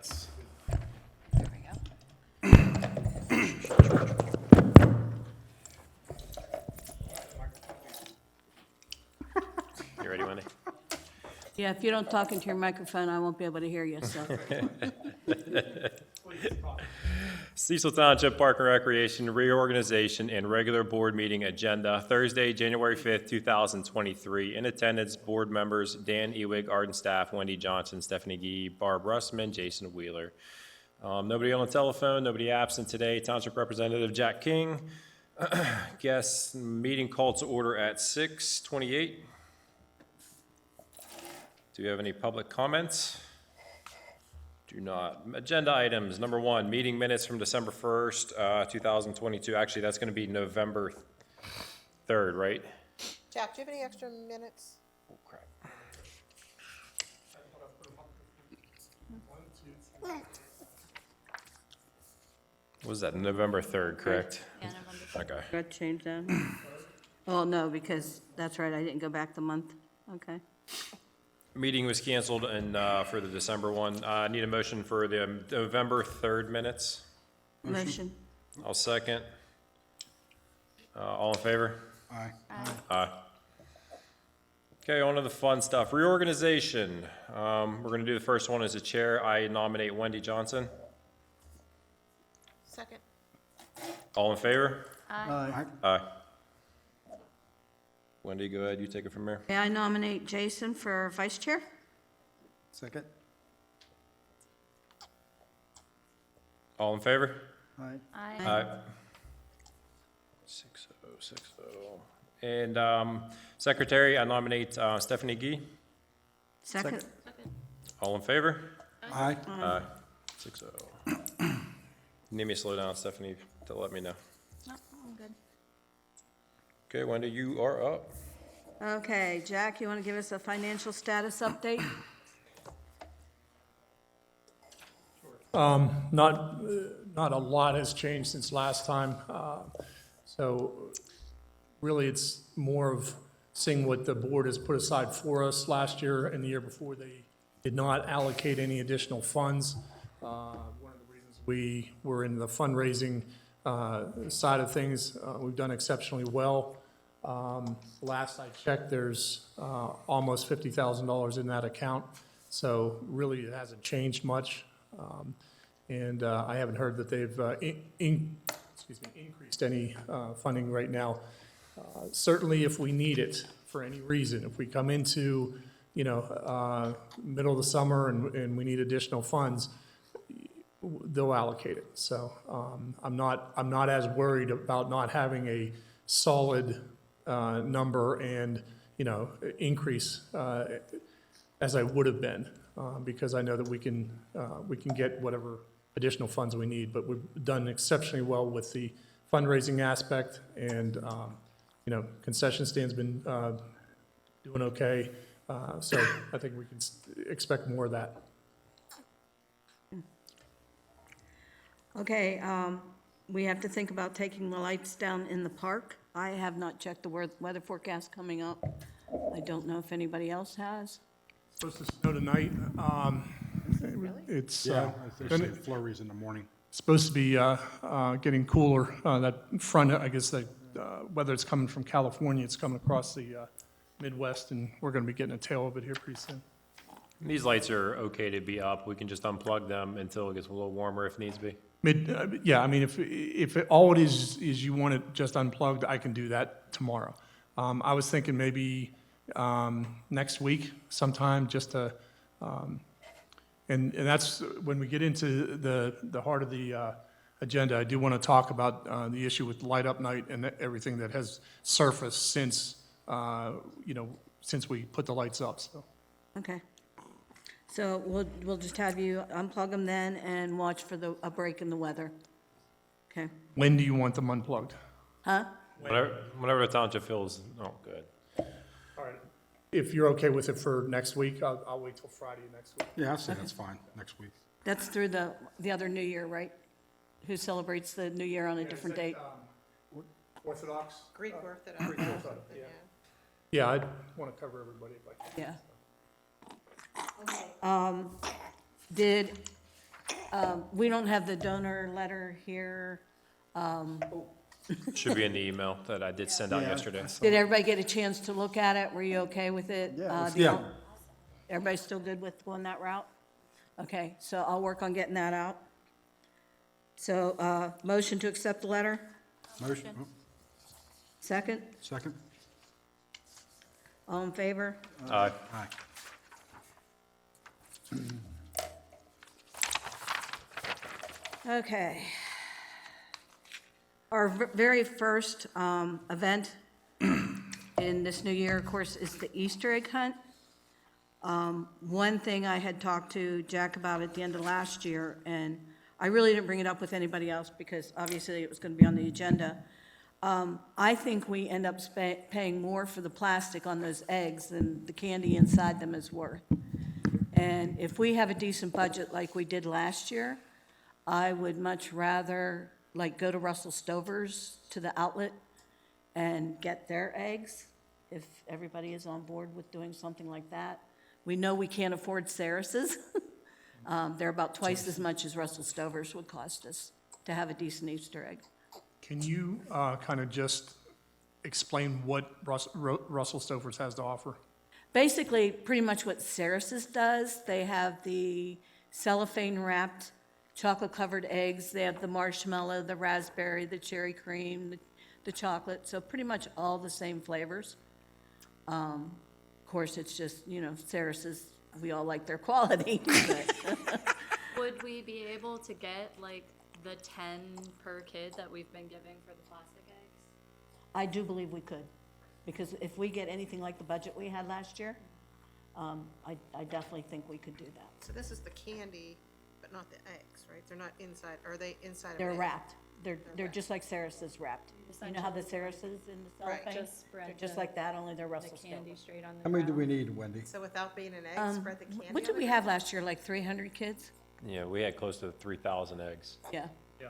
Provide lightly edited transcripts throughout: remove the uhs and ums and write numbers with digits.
Yes. There we go. You ready, Wendy? Yeah, if you don't talk into your microphone, I won't be able to hear you, so. Cecil Township Park and Recreation Reorganization and Regular Board Meeting Agenda, Thursday, January 5th, 2023. In attendance, board members Dan Ewig, Arden staff, Wendy Johnson, Stephanie Gee, Barb Russman, Jason Wheeler. Nobody on the telephone, nobody absent today. Township Representative Jack King. Guest meeting called to order at 6:28. Do you have any public comments? Do not. Agenda items, number 1, meeting minutes from December 1st, 2022. Actually, that's going to be November 3rd, right? Jack, do you have any extra minutes? Oh, crap. What was that, November 3rd, correct? Yeah, November. Okay. Got to change that. Oh, no, because, that's right, I didn't go back the month. Okay. Meeting was canceled and for the December one. I need a motion for the November 3rd minutes. Motion. I'll second. All in favor? Aye. Aye. Okay, on to the fun stuff. Reorganization. We're going to do the first one as a chair. I nominate Wendy Johnson. Second. All in favor? Aye. Aye. Wendy, go ahead. You take it from here. May I nominate Jason for vice chair? Second. All in favor? Aye. Aye. 6-0. And secretary, I nominate Stephanie Gee. Second. All in favor? Aye. Aye. 6-0. You need me to slow down, Stephanie, to let me know. No, I'm good. Okay, Wendy, you are up. Okay, Jack, you want to give us a financial status update? Not a lot has changed since last time. So really, it's more of seeing what the board has put aside for us last year and the year before. They did not allocate any additional funds. One of the reasons we were in the fundraising side of things, we've done exceptionally well. Last I checked, there's almost $50,000 in that account. So really, it hasn't changed much. And I haven't heard that they've increased any funding right now. Certainly, if we need it for any reason, if we come into, middle of the summer and we need additional funds, they'll allocate it. So I'm not as worried about not having a solid number and increase as I would have been, because I know that we can get whatever additional funds we need. But we've done exceptionally well with the fundraising aspect, and concession stand's been doing okay. So I think we can expect more of that. Okay, we have to think about taking the lights down in the park. I have not checked the weather forecast coming up. I don't know if anybody else has. Supposed to snow tonight. It's Yeah, they say flurries in the morning. supposed to be getting cooler. That front, I guess, whether it's coming from California, it's coming across the Midwest, and we're going to be getting a tail of it here pretty soon. These lights are okay to be up. We can just unplug them until it gets a little warmer if needs be. Yeah, I mean, if all it is you want it just unplugged, I can do that tomorrow. I was thinking maybe next week sometime, just to, and that's when we get into the heart of the agenda. I do want to talk about the issue with light up night and everything that has surfaced since since we put the lights up. So. Okay. So we'll just have you unplug them then and watch for a break in the weather. Okay. When do you want them unplugged? Huh? Whenever the township feels, oh, good. All right. If you're okay with it for next week, I'll wait till Friday next week. Yeah, I'd say that's fine, next week. That's through the other New Year, right? Who celebrates the New Year on a different date? Orthodox? Greek Orthodox. Yeah. Yeah, I'd want to cover everybody if I can. Yeah. Did We don't have the donor letter here. Should be in the email that I did send out yesterday. Did everybody get a chance to look at it? Were you okay with it? Yeah. Everybody still good with going that route? Okay, so I'll work on getting that out. So, motion to accept the letter? Motion, oh, Second? second? All in favor? Aye. Aye. Okay. Our very first event in this new year, of course, is the Easter egg hunt. One thing I had talked to Jack about at the end of last year, and I really didn't bring it up with anybody else because obviously it was going to be on the agenda. I think we end up paying more for the plastic on those eggs than the candy inside them is worth. And if we have a decent budget like we did last year, I would much rather like go to Russell Stover's to the outlet and get their eggs, if everybody is on board with doing something like that. We know we can't afford Saras's. They're about twice as much as Russell Stover's would cost us to have a decent Easter egg. Can you kind of just explain what Russell Stover's has to offer? Basically, pretty much what Saras's does, they have the cellophane wrapped chocolate-covered eggs. They have the marshmallow, the raspberry, the cherry cream, the chocolate, so pretty much all the same flavors. Of course, it's just, Saras's, we all like their quality. But Would we be able to get like the 10 per kid that we've been giving for the plastic eggs? I do believe we could, because if we get anything like the budget we had last year, I definitely think we could do that. So this is the candy, but not the eggs, right? They're not inside, are they inside of They're egg? wrapped. They're just like Saras's wrapped. You know how the Saras's in the Right. cellophane? Just spread They're just the- like that, only they're The Russell candy Stover. straight on the How many do ground? we need, Wendy? So without being an egg, spread the candy What did on we it? have last year, like 300 kids? Yeah, we had close to 3,000 eggs. Yeah. Yeah.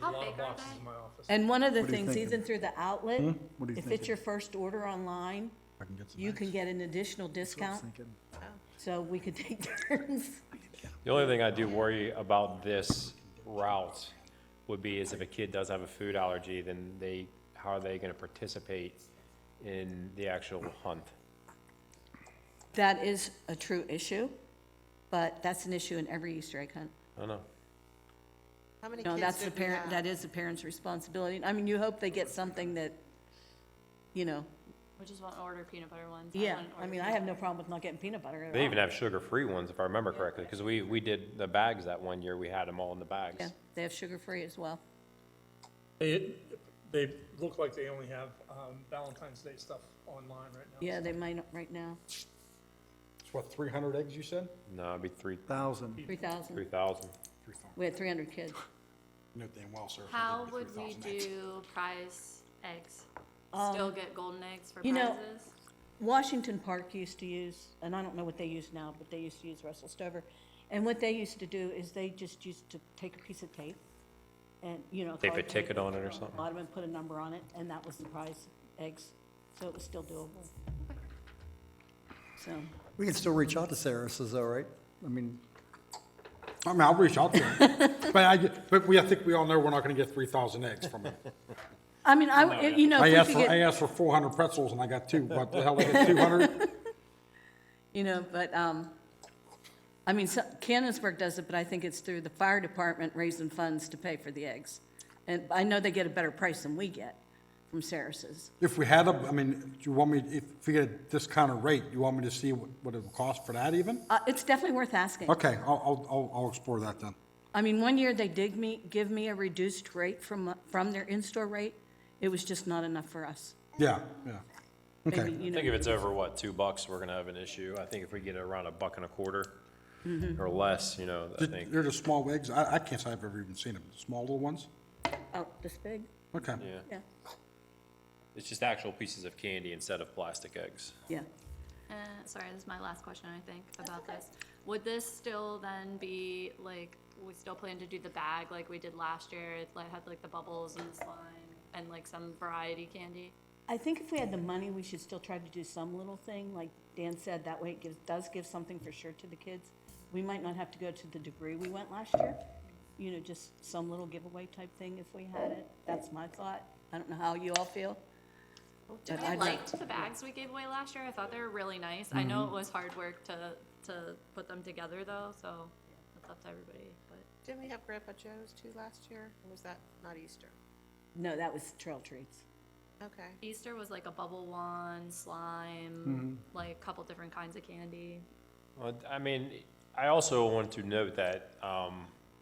How A lot big of are boxes they? in my office. And one of the What are you things, thinking? even through the outlet, What are you if it's thinking? your first order online, I can get some you eggs. can get an additional discount, so we could take turns. The only thing I do worry about this route would be is if a kid does have a food allergy, then how are they gonna participate in the actual hunt? That is a true issue, but that's an issue in every Easter egg hunt. I don't know. How many No, kids that's the did we parent, have? that is the parent's responsibility. I mean, you hope they get something that, We just want to order peanut butter ones. yeah, want to I order mean, I peanut have no problem with not getting peanut butter at all. They even have sugar-free ones, if I remember correctly, because we did the bags that one year, we had them all in the bags. Yeah, they have sugar-free as well. They look like they only have Valentine's Day stuff online right now. Yeah, they might, right now, It's what, 300 eggs you said? No, it'd be 1,000. 3,000. 3,000. We had 300 kids. No damn well, sir. if I How did would we 3,000 eggs. do prize eggs? Still get golden eggs for you know- prizes? Washington Park used to use, and I don't know what they use now, but they used to use Russell Stover. And what they used to do is they just used to take a piece of tape and, Tape a card ticket tape on it or the something? Bottom and put a number on it, and that was the prize eggs. So it was still doable. So, We can still reach out to Sarah's, though, right? I mean, I'll reach out to them. I think we all know we're not gonna get 3,000 eggs from them. I mean, if we could I get, asked for 400 pretzels and I got 2. What the hell, I get 200? but, I mean, Cannonsburg does it, but I think it's through the fire department raising funds to pay for the eggs. And I know they get a better price than we get from Saras's. If we had a, I mean, do you want me, if we get a discounted rate, you want me to see what it would cost for that even? It's definitely worth asking. Okay, I'll explore that then. I mean, one year they did give me a reduced rate from their in-store rate. It was just not enough for us. Yeah. Okay. Maybe, I think if it's over, $2, we're gonna have an issue. I think if we get around $1.25 or less, I think, They're the small eggs. I can't say I've ever even seen them. Small little ones? Oh, this big? Okay. yeah. Yeah, It's just actual pieces of candy instead of plastic eggs. yeah. Sorry, this is my last question, I think, about this. Would this still then be, like, we still plan to do the bag like we did last year? It had, like, the bubbles and the slime and, like, some variety candy? I think if we had the money, we should still try to do some little thing, like Dan said, that way it does give something for sure to the kids. we might not have to go to the degree we went last year. You know, just some little giveaway type thing if we had it. That's my thought. I don't know how you all feel. But I I'd liked the bags we gave away last year. I thought they were really nice. I know it was hard work to put them together though, so it's up to everybody, but. Didn't we have Grandpa Joe's too last year? Or was that not Easter? No, that was trail treats. Okay. Easter was like a bubble wand, slime, like a couple different kinds of candy. Well, I mean, I also want to note that,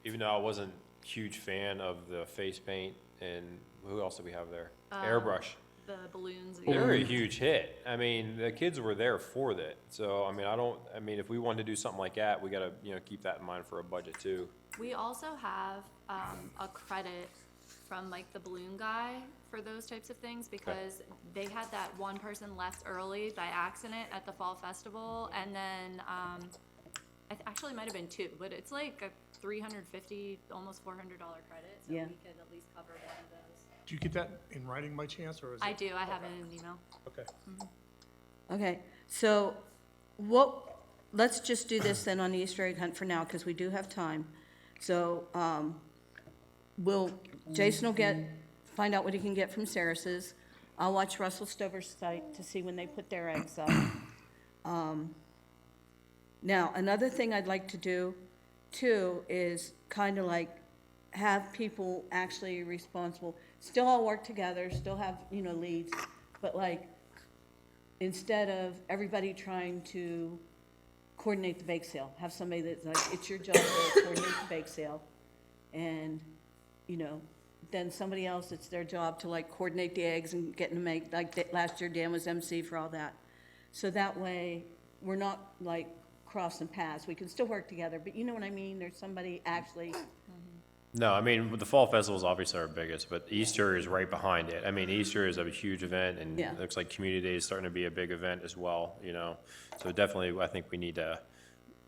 even though I wasn't a huge fan of the face paint, and who else do we have there? Airbrush. The balloons. They were a huge hit. I mean, the kids were there for that. So, I mean, if we wanted to do something like that, we gotta, keep that in mind for a budget too. We also have a credit from like the balloon guy for those types of things because they had that one person left early by accident at the fall festival, and then actually it might have been two, but it's like a $350, almost $400 credit, so Yeah. we could at least cover one of those. Did you get that in writing by chance, or is it? I do. I have it in an email. Okay. Okay, so let's just do this then on the Easter egg hunt for now, because we do have time. So, Jason will find out what he can get from Saras's. I'll watch Russell Stover's site to see when they put their eggs up. Now, another thing I'd like to do too is kind of like have people actually responsible, still all work together, still have, leads, but like, instead of everybody trying to coordinate the bake sale, have somebody that's like, it's your job to coordinate the bake sale. And, then somebody else, it's their job to like coordinate the eggs and getting to make, like last year Dan was MC for all that. So that way, we're not like crossing paths. We can still work together, but you know what I mean? There's somebody actually, No, I mean, the fall festival is obviously our biggest, but Easter is right behind it. I mean, Easter is a huge event, and Yeah. it looks like Community Day is starting to be a big event as well, So definitely, I think we need to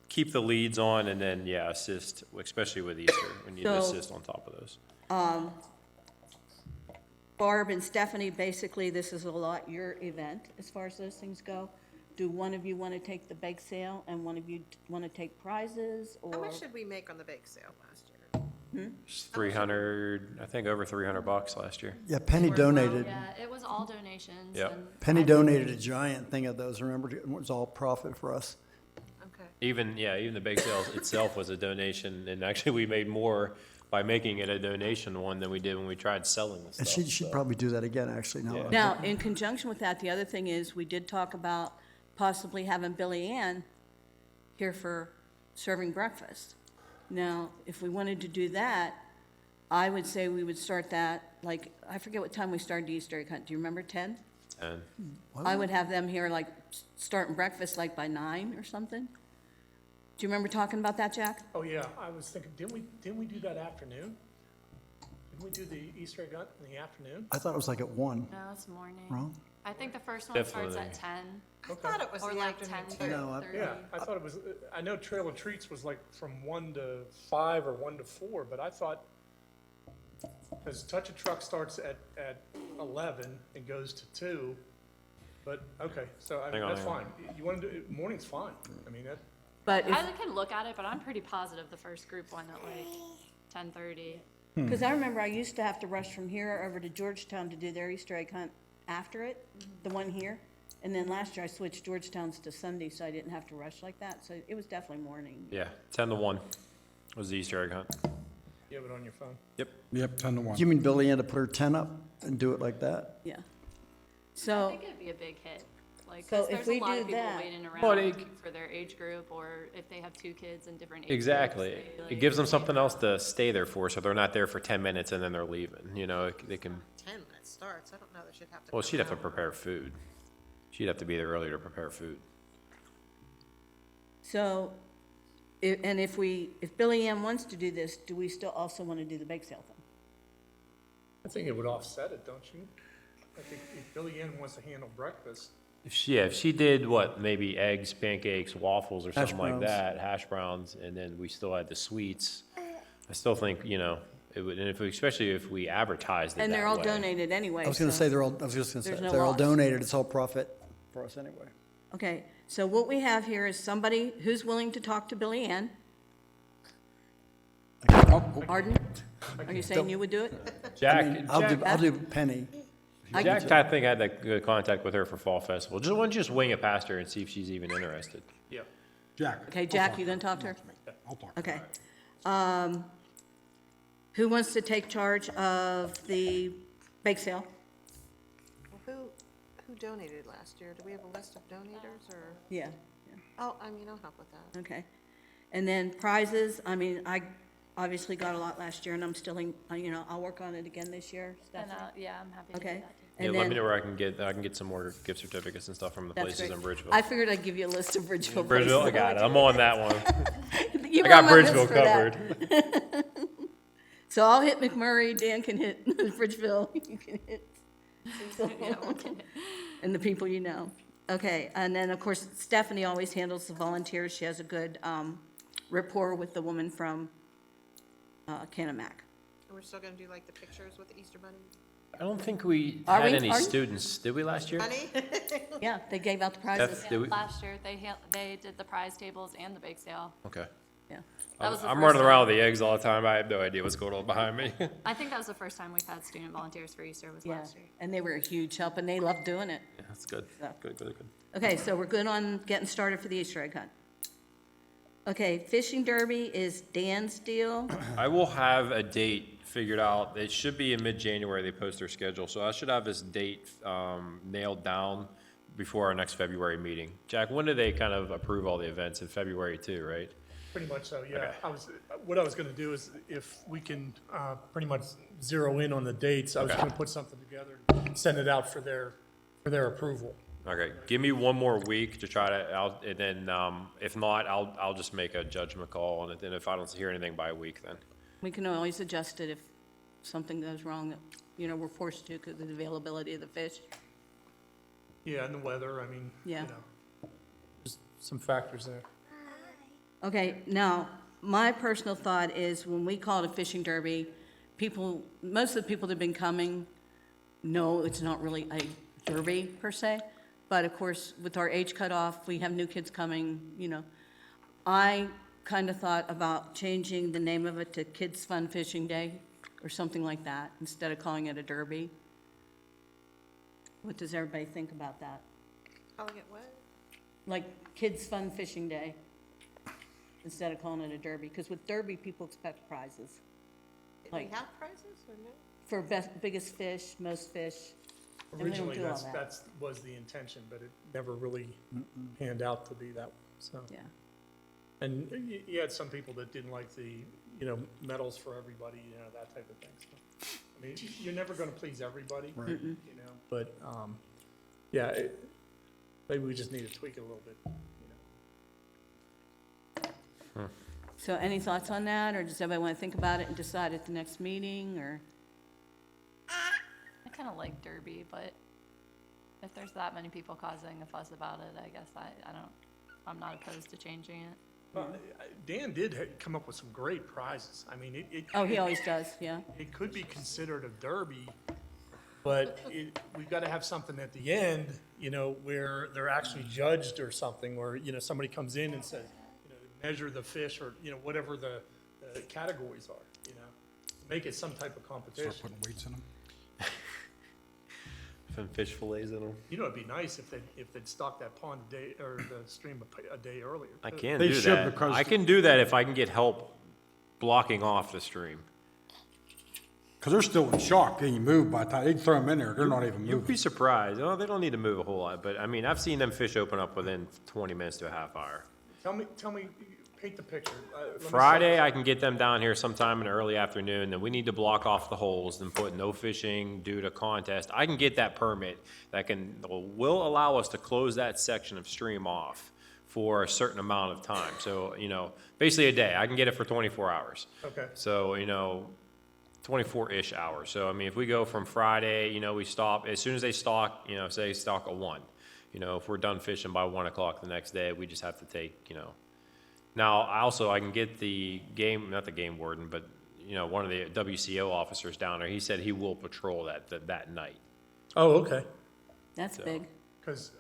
keep the leads on and then, assist, especially with Easter. We need to So- assist on top of those. Barb and Stephanie, basically, this is a lot your event as far as those things go. Do one of you want to take the bake sale and one of you want to take prizes, How or? much did we make on the bake sale last year? It's 300, I think over $300 last year. Yeah, Penny donated, Yeah, it was all donations. Yep. and Penny I think- donated a giant thing of those, remember? It was all profit for us. Okay. Even the bake sale itself was a donation, and actually we made more by making it a donation one than we did when we tried selling the And stuff. she'd probably do that again, actually, now. Yeah. Now, in conjunction with that, the other thing is, we did talk about possibly having Billy Ann here for serving breakfast. Now, if we wanted to do that, I would say we would start that, like, I forget what time we started the Easter egg hunt. Do you remember, 10? And I would have them here, like, starting breakfast, like, by 9 or something. Do you remember talking about that, Jack? Oh, yeah, I was thinking, didn't we do that afternoon? Didn't we do the Easter egg hunt in the afternoon? I thought it was like at 1, No, it's morning. wrong? I think the first one starts Definitely. at 10 I thought it was or the like afternoon 10 too. No, I- 30. Yeah, I thought it was, I know Trail of Treats was like from 1 to 5 or 1 to 4, but I thought, because Touch a Truck starts at 11 and goes to 2, but, okay, so I mean, Hang on, that's hang on. fine. You want to do, morning's fine. I mean, that, But I can look at it, but I'm pretty positive the first group went at like 10:30. because I remember I used to have to rush from here over to Georgetown to do their Easter egg hunt after it, the one here. And then last year I switched Georgetown's to Sunday, so I didn't have to rush like that. So it was definitely morning. 10 to 1 was the Easter egg hunt. you have it on your phone. Yep. Yep, 10 to 1. You mean Billy Ann to put her tent up and do it like that? Yeah. I So, think it'd be a big hit. Like, So 'cause if there's we a lot do of people that- waiting But around for their age group, or if they have 2 kids in different age Exactly. groups. they, It like, gives them something else to stay there for, so they're not there for 10 minutes and then they're leaving, they can, 10 when it starts, I don't know, they should have to. well, come she'd have to out. prepare food. She'd have to be there earlier to prepare food. if Billy Ann wants to do this, do we still also want to do the bake sale thing? I think it would offset it, don't you? I think if Billy Ann wants to handle breakfast, If she did maybe eggs, pancakes, waffles or Hash something like browns. that, hash browns, and then we still had the sweets, I still think, it would, and especially if we advertised it And they're that all way. donated anyway. I was gonna so- say, I was just gonna say, There's no they're all loss. donated, it's all profit for us anyway. Okay, So what we have here is somebody who's willing to talk to Billy Ann. Arden, are you saying you would do it? Jack, I'll do Penny. Jack, I think had that good contact with her for Fall Festival. Just, why don't you just wing it past her and see if she's even interested? Yeah. Jack. Okay, Jack, you gonna talk to her? I'll talk. Okay. Who wants to take charge of the bake sale? Well, who donated last year? Do we have a list of donators or? Yeah, Oh, I mean, I'll help with that. okay. And then prizes, I mean, I obviously got a lot last year, and I'm still, I'll work on it again this year. And, Stephanie. yeah, I'm happy to do Okay. that too. Yeah, And let me then- know where I can get some more gift certificates and stuff from the That's places great. in Bridgeville. I figured I'd give you a list of Bridgeville places. Bridgeville, I got it. I'm on that one. You I were got on my list Bridgeville for that. covered. So I'll hit McMurray, Dan can hit Bridgeville, you can hit Cecil, and the people you know. Okay, and then, of course, Stephanie always handles the volunteers. She has a good rapport with the woman from Canamac. And we're still gonna do like the pictures with the Easter Bunny? I don't think we Are had we? any Are you? students, did we last year? Bunny? Yeah, they gave out the prizes. Did we? Last year, they did the prize tables and the bake sale. Okay. Yeah. That was the I'm first running around time. with the eggs all the time. I have no idea what's going on behind me. I think that was the first time we've had student volunteers for Easter was Yeah, last year. and they were a huge help, and they loved doing it. Yeah, that's good. So. Good. Okay, so we're good on getting started for the Easter egg hunt. Okay, fishing derby is Dan's deal. I will have a date figured out. It should be in mid-January, they post their schedule. So I should have this date nailed down before our next February meeting. Jack, when do they kind of approve all the events? In February too, right? Pretty much so, yeah. Okay. What I was gonna do is if we can, pretty much zero in on the dates, I was Okay. gonna put something together, send it out for their approval. Okay, give me one more week to try to, and then, if not, I'll just make a judgment call on it. Then if I don't hear anything by a week, then. We can always adjust it if something goes wrong that, we're forced to because of the availability of the fish. Yeah, and the weather, I mean, Yeah. there's some factors there. Okay, now, my personal thought is when we call it a fishing derby, most of the people that have been coming know it's not really a derby per se, but of course, with our age cutoff, we have new kids coming, I kind of thought about changing the name of it to Kids Fun Fishing Day or something like that, instead of calling it a derby. What does everybody think about that? Calling it what? Like Kids Fun Fishing Day, instead of calling it a derby, because with derby, people expect prizes. Did we Like- have prizes or no? For biggest fish, most fish. And we don't Originally, do all that. that's was the intention, but it never really panned out to be that way, so. Yeah, And you had some people that didn't like the, medals for everybody, that type of thing. So, I mean, you're never gonna please everybody, but, yeah, maybe we just need to tweak it a little bit, so any thoughts on that, or does everybody want to think about it and decide at the next meeting, or? I kind of like Derby, but if there's that many people causing a fuss about it, I guess I'm not opposed to changing it. Dan did come up with some great prizes. I mean, Oh, he always does, yeah. it could be considered a derby, but we've got to have something at the end, where they're actually judged or something, or, somebody comes in and says, measure the fish or, whatever the categories are, make it some type of Start competition. putting weights in them. Some fish fillets in them. It'd be nice if they'd stock that pond a day, or the stream a day earlier. I can They do should, that. because- I can do that if I can get help blocking off the stream. Because they're still in shock, getting moved by the time, they throw them in there, they're not even You'd moving. be surprised. Oh, they don't need to move a whole lot, but I mean, I've seen them fish open up within 20 minutes to a half hour. Tell me, paint the picture. Let me Friday, say- I can get them down here sometime in the early afternoon, then we need to block off the holes and put no fishing due to contest. I can get that permit that will allow us to close that section of stream off for a certain amount of time. So, basically a day. I can get it for 24 hours. Okay. So, 24-ish hours. So, I mean, if we go from Friday, we stop, as soon as they stock, say stock at 1. If we're done fishing by 1 o'clock the next day, we just have to take, Now, I can get not the game warden, but, one of the WCO officers down there, he said he will patrol that night. Oh, okay. That's big. Because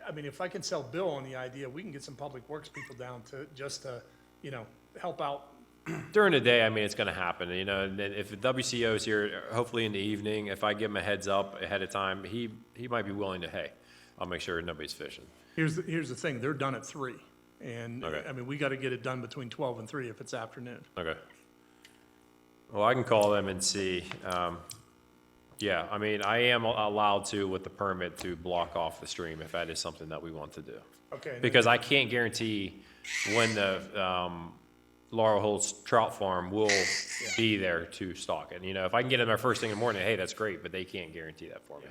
I mean, if I can sell Bill on the idea, we can get some public works people down to, just to, you know, help out. During the day, I mean, it's gonna happen, you know, and then if the WCO is here, hopefully in the evening, if I give him a heads up ahead of time, he might be willing to, hey, I'll make sure nobody's fishing. Here's the thing, they're done at 3. And, Okay. I mean, we gotta get it done between 12 and 3 if it's afternoon. Okay. Well, I can call them and see. Yeah, I mean, I am allowed to, with the permit, to block off the stream if that is something that we want to do. Okay. Because I can't guarantee when the Laurel Hills Trout Farm will be there to stock it. You know, if I can get in there first thing in the morning, hey, that's great, but they can't guarantee that for me.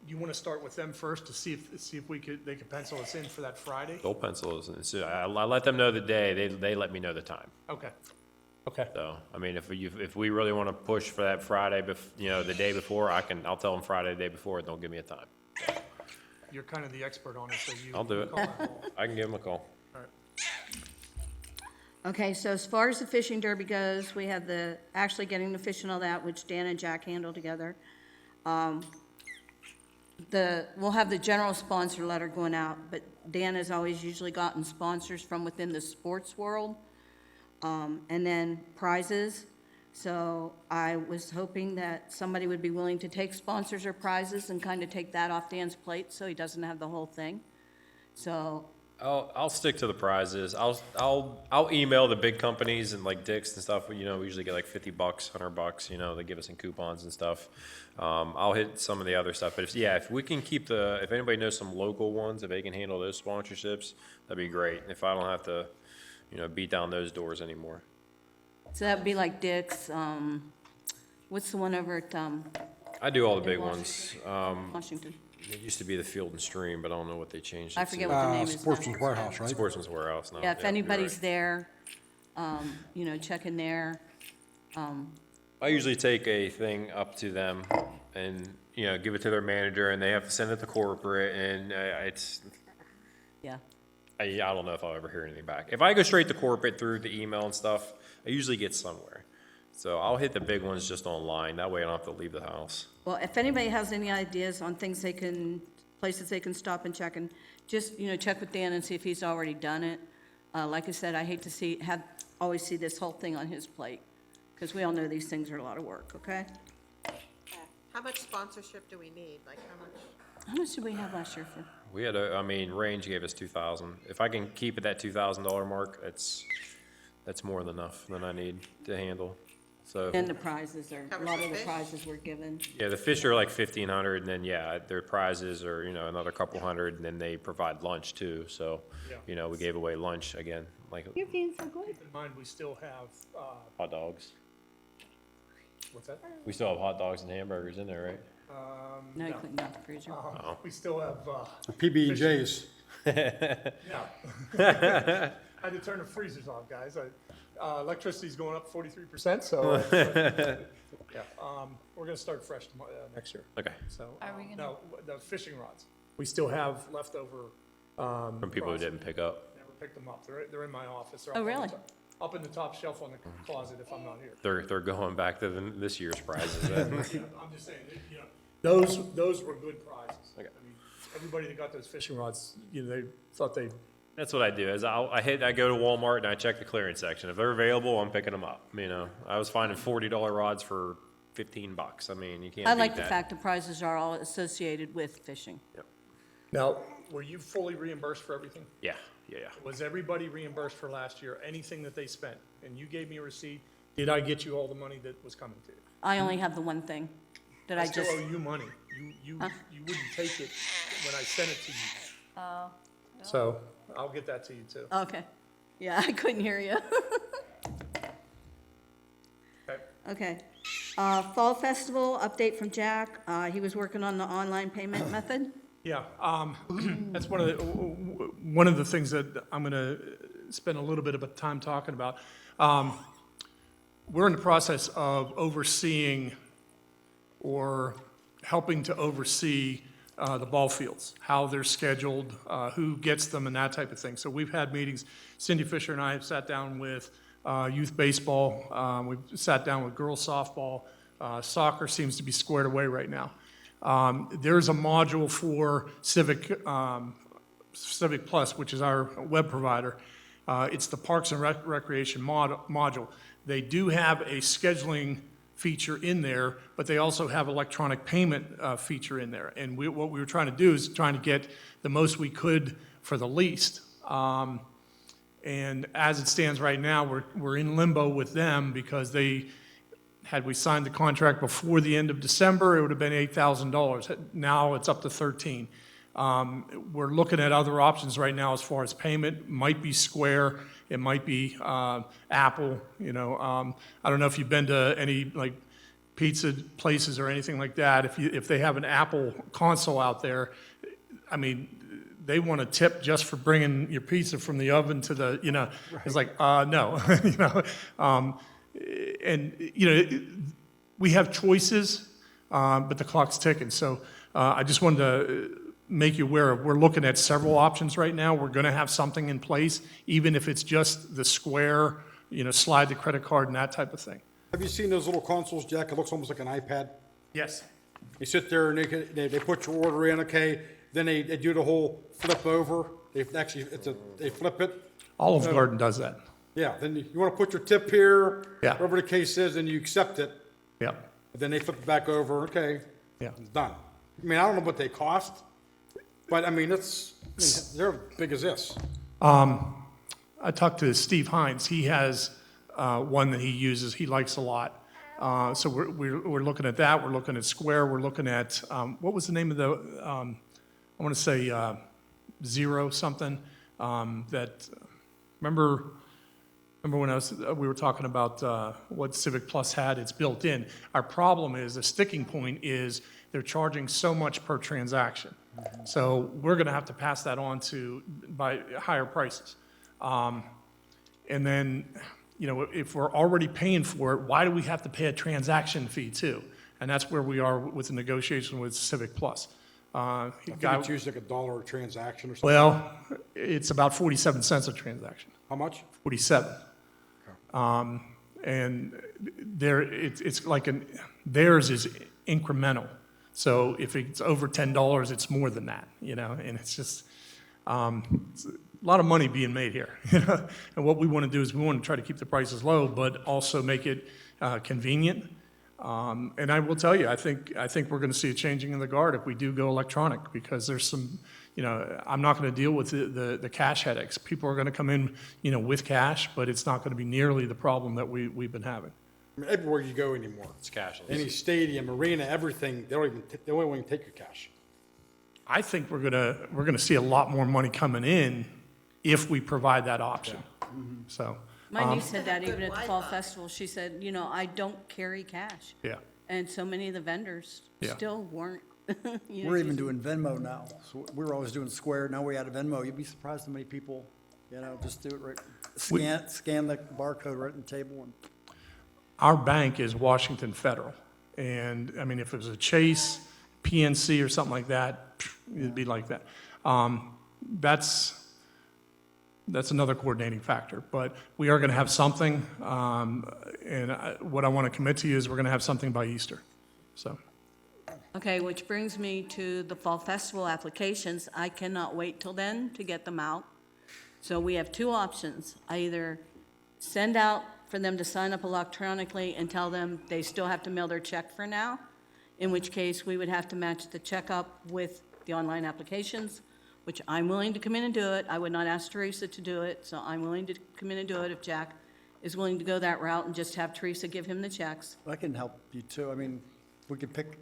You wanna start with them first to see if they could pencil us in for that Friday? They'll pencil us in. So I let them know the day, they let me know the time. Okay. Okay. So, I mean, if we really want to push for that Friday, you know, the day before, I'll tell them Friday the day before, and they'll give me a time. You're kind of the expert on it, so you. I'll do it. call that ball. I can give them a call. All right. Okay, so as far as the fishing derby goes, we have actually getting the fish and all that, which Dan and Jack handle together. We'll have the general sponsor letter going out, but Dan has always usually gotten sponsors from within the sports world, and then prizes. So I was hoping that somebody would be willing to take sponsors or prizes and kind of take that off Dan's plate so he doesn't have the whole thing. So, I'll stick to the prizes. I'll email the big companies and like Dick's and stuff. You know, we usually get like $50, $100. You know, they give us some coupons and stuff. I'll hit some of the other stuff. But if we can keep if anybody knows some local ones, if they can handle those sponsorships, that'd be great. If I don't have to, you know, beat down those doors anymore. so that'd be like Dick's, what's the one over at, I do all the big ones. Washington? It used to be the Field and Stream, but I don't know what they changed it I to. forget what the name is now. Sportsman's Warehouse, right? Sportsman's Warehouse now. Yeah, if you're anybody's right. there, you know, check in there. I usually take a thing up to them and, you know, give it to their manager, and they have to send it to corporate, and Yeah. I don't know if I'll ever hear anything back. If I go straight to corporate through the email and stuff, I usually get somewhere. So I'll hit the big ones just online. That way I don't have to leave the house. Well, if anybody has any ideas on things places they can stop and check, and just, you know, check with Dan and see if he's already done it. Like I said, I hate to always see this whole thing on his plate, because we all know these things are a lot of work, okay? How much sponsorship do we need? Like, how much? How much did we have last year for? We had Range gave us 2,000. If I can keep at that $2,000 mark, that's more than enough than I need to handle. So, And the prizes a Covers lot the of the fish? prizes were given. yeah, the fish are like 1,500, and then, yeah, their prizes are, you know, another couple hundred, and then they provide lunch too. So, Yeah. you know, we gave away lunch again, like You're being so good. Keep in mind, we still have, hot dogs. what's that? We still have hot dogs and hamburgers in there, right? No, you couldn't out the freezer. We still have, PB&J's. yeah. Had to turn the freezers off, guys. Electricity's going up 43%, so, yeah, we're gonna start fresh next year. Okay. So, Are we gonna- no, the fishing rods, we still have leftover, From people who didn't pick up. never picked them up. They're in my office. They're Oh, up on the really? top- Up in the top shelf on the closet if I'm not here. They're going back to this year's prizes. I'm just saying, you know, those were good prizes. Okay. I mean, everybody that got those fishing rods, you know, they thought they, That's what I do, is I go to Walmart and I check the clearance section. If they're available, I'm picking them up, you know. I was finding $40 rods for $15. I mean, you can't I beat like the that. fact the prizes are all associated with fishing. now, were you fully reimbursed for everything? Yeah. Was everybody reimbursed for last year, anything that they spent? And you gave me a receipt, did I get you all the money that was coming to you? I only have the one thing that I still just, owe you money. You wouldn't take it when I sent it to you. Oh, So, I'll get that to you too. okay. Yeah, I couldn't hear you. Okay. Okay. Fall Festival, update from Jack. He was working on the online payment method. Yeah, that's one of the things that I'm gonna spend a little bit of time talking about. We're in the process of overseeing or helping to oversee the ball fields, how they're scheduled, who gets them, and that type of thing. So we've had meetings. Cindy Fisher and I have sat down with youth baseball. We've sat down with girls softball. Soccer seems to be squared away right now. There's a module for Civic Plus, which is our web provider. It's the Parks and Recreation module. They do have a scheduling feature in there, but they also have electronic payment feature in there. And what we were trying to do is trying to get the most we could for the least. And as it stands right now, we're in limbo with them because had we signed the contract before the end of December, it would have been $8,000. Now it's up to $13,000. We're looking at other options right now as far as payment. Might be Square, it might be Apple. I don't know if you've been to any like pizza places or anything like that. If they have an Apple console out there, I mean, they want a tip just for bringing your pizza from the oven to the, it's like, no, we have choices, but the clock's ticking. So I just wanted to make you aware of, we're looking at several options right now. We're going to have something in place, even if it's just the Square, slide the credit card and that type of thing. Have you seen those little consoles, Jack? It looks almost like an iPad. Yes. You sit there and they put your order in, okay, then they do the whole flip over. They flip it. Olive Garden does that. Yeah, then you want to put your tip here, Yeah. whatever the case is, and you accept it. Yeah. Then they flip it back over, okay, Yeah. it's done. I mean, I don't know what they cost, but I mean, they're as big as this. I talked to Steve Hines. He has one that he uses. He likes a lot. So we're looking at that. We're looking at Square. We're looking at what was the name of the? I want to say Zero something. That remember when we were talking about what Civic Plus had? It's built in. Our problem is the sticking point is they're charging so much per transaction. So we're going to have to pass that on by higher prices. And then, if we're already paying for it, why do we have to pay a transaction fee too? And that's where we are with the negotiation with Civic Plus. I think it's usually like $1 a transaction or something. Well, it's about 47 cents a transaction. How much? 47. And it's like theirs is incremental. So if it's over $10, it's more than that, and it's just, it's a lot of money being made here, And what we want to do is we want to try to keep the prices low, but also make it convenient. And I will tell you, I think we're going to see a changing in the guard if we do go electronic, because there's some, I'm not going to deal with the cash headaches. People are going to come in, with cash, but it's not going to be nearly the problem that we've been having. I mean, everywhere you go anymore. It's cashless. Any stadium, arena, everything, they won't even take your cash. I think we're gonna see a lot more money coming in if we provide that option. So, My niece said that even at the Fall Festival. She said, I don't carry cash. yeah. And so many of the vendors Yeah. still weren't. We're even doing Venmo now. So we were always doing Square, now we added Venmo. You'd be surprised how many people, just do it right. Scan the barcode right on the table and. Our bank is Washington Federal, and I mean, if it was a Chase, PNC, or something like that, it'd be like that. That's another coordinating factor, but we are going to have something, and what I want to commit to you is we're going to have something by Easter, so. Okay, which brings me to the Fall Festival applications. I cannot wait till then to get them out. So we have two options. I either send out for them to sign up electronically and tell them they still have to mail their check for now, in which case we would have to match the check up with the online applications, which I'm willing to come in and do it. I would not ask Teresa to do it, so I'm willing to come in and do it if Jack is willing to go that route and just have Teresa give him the checks. I can help you too. I mean, we could pick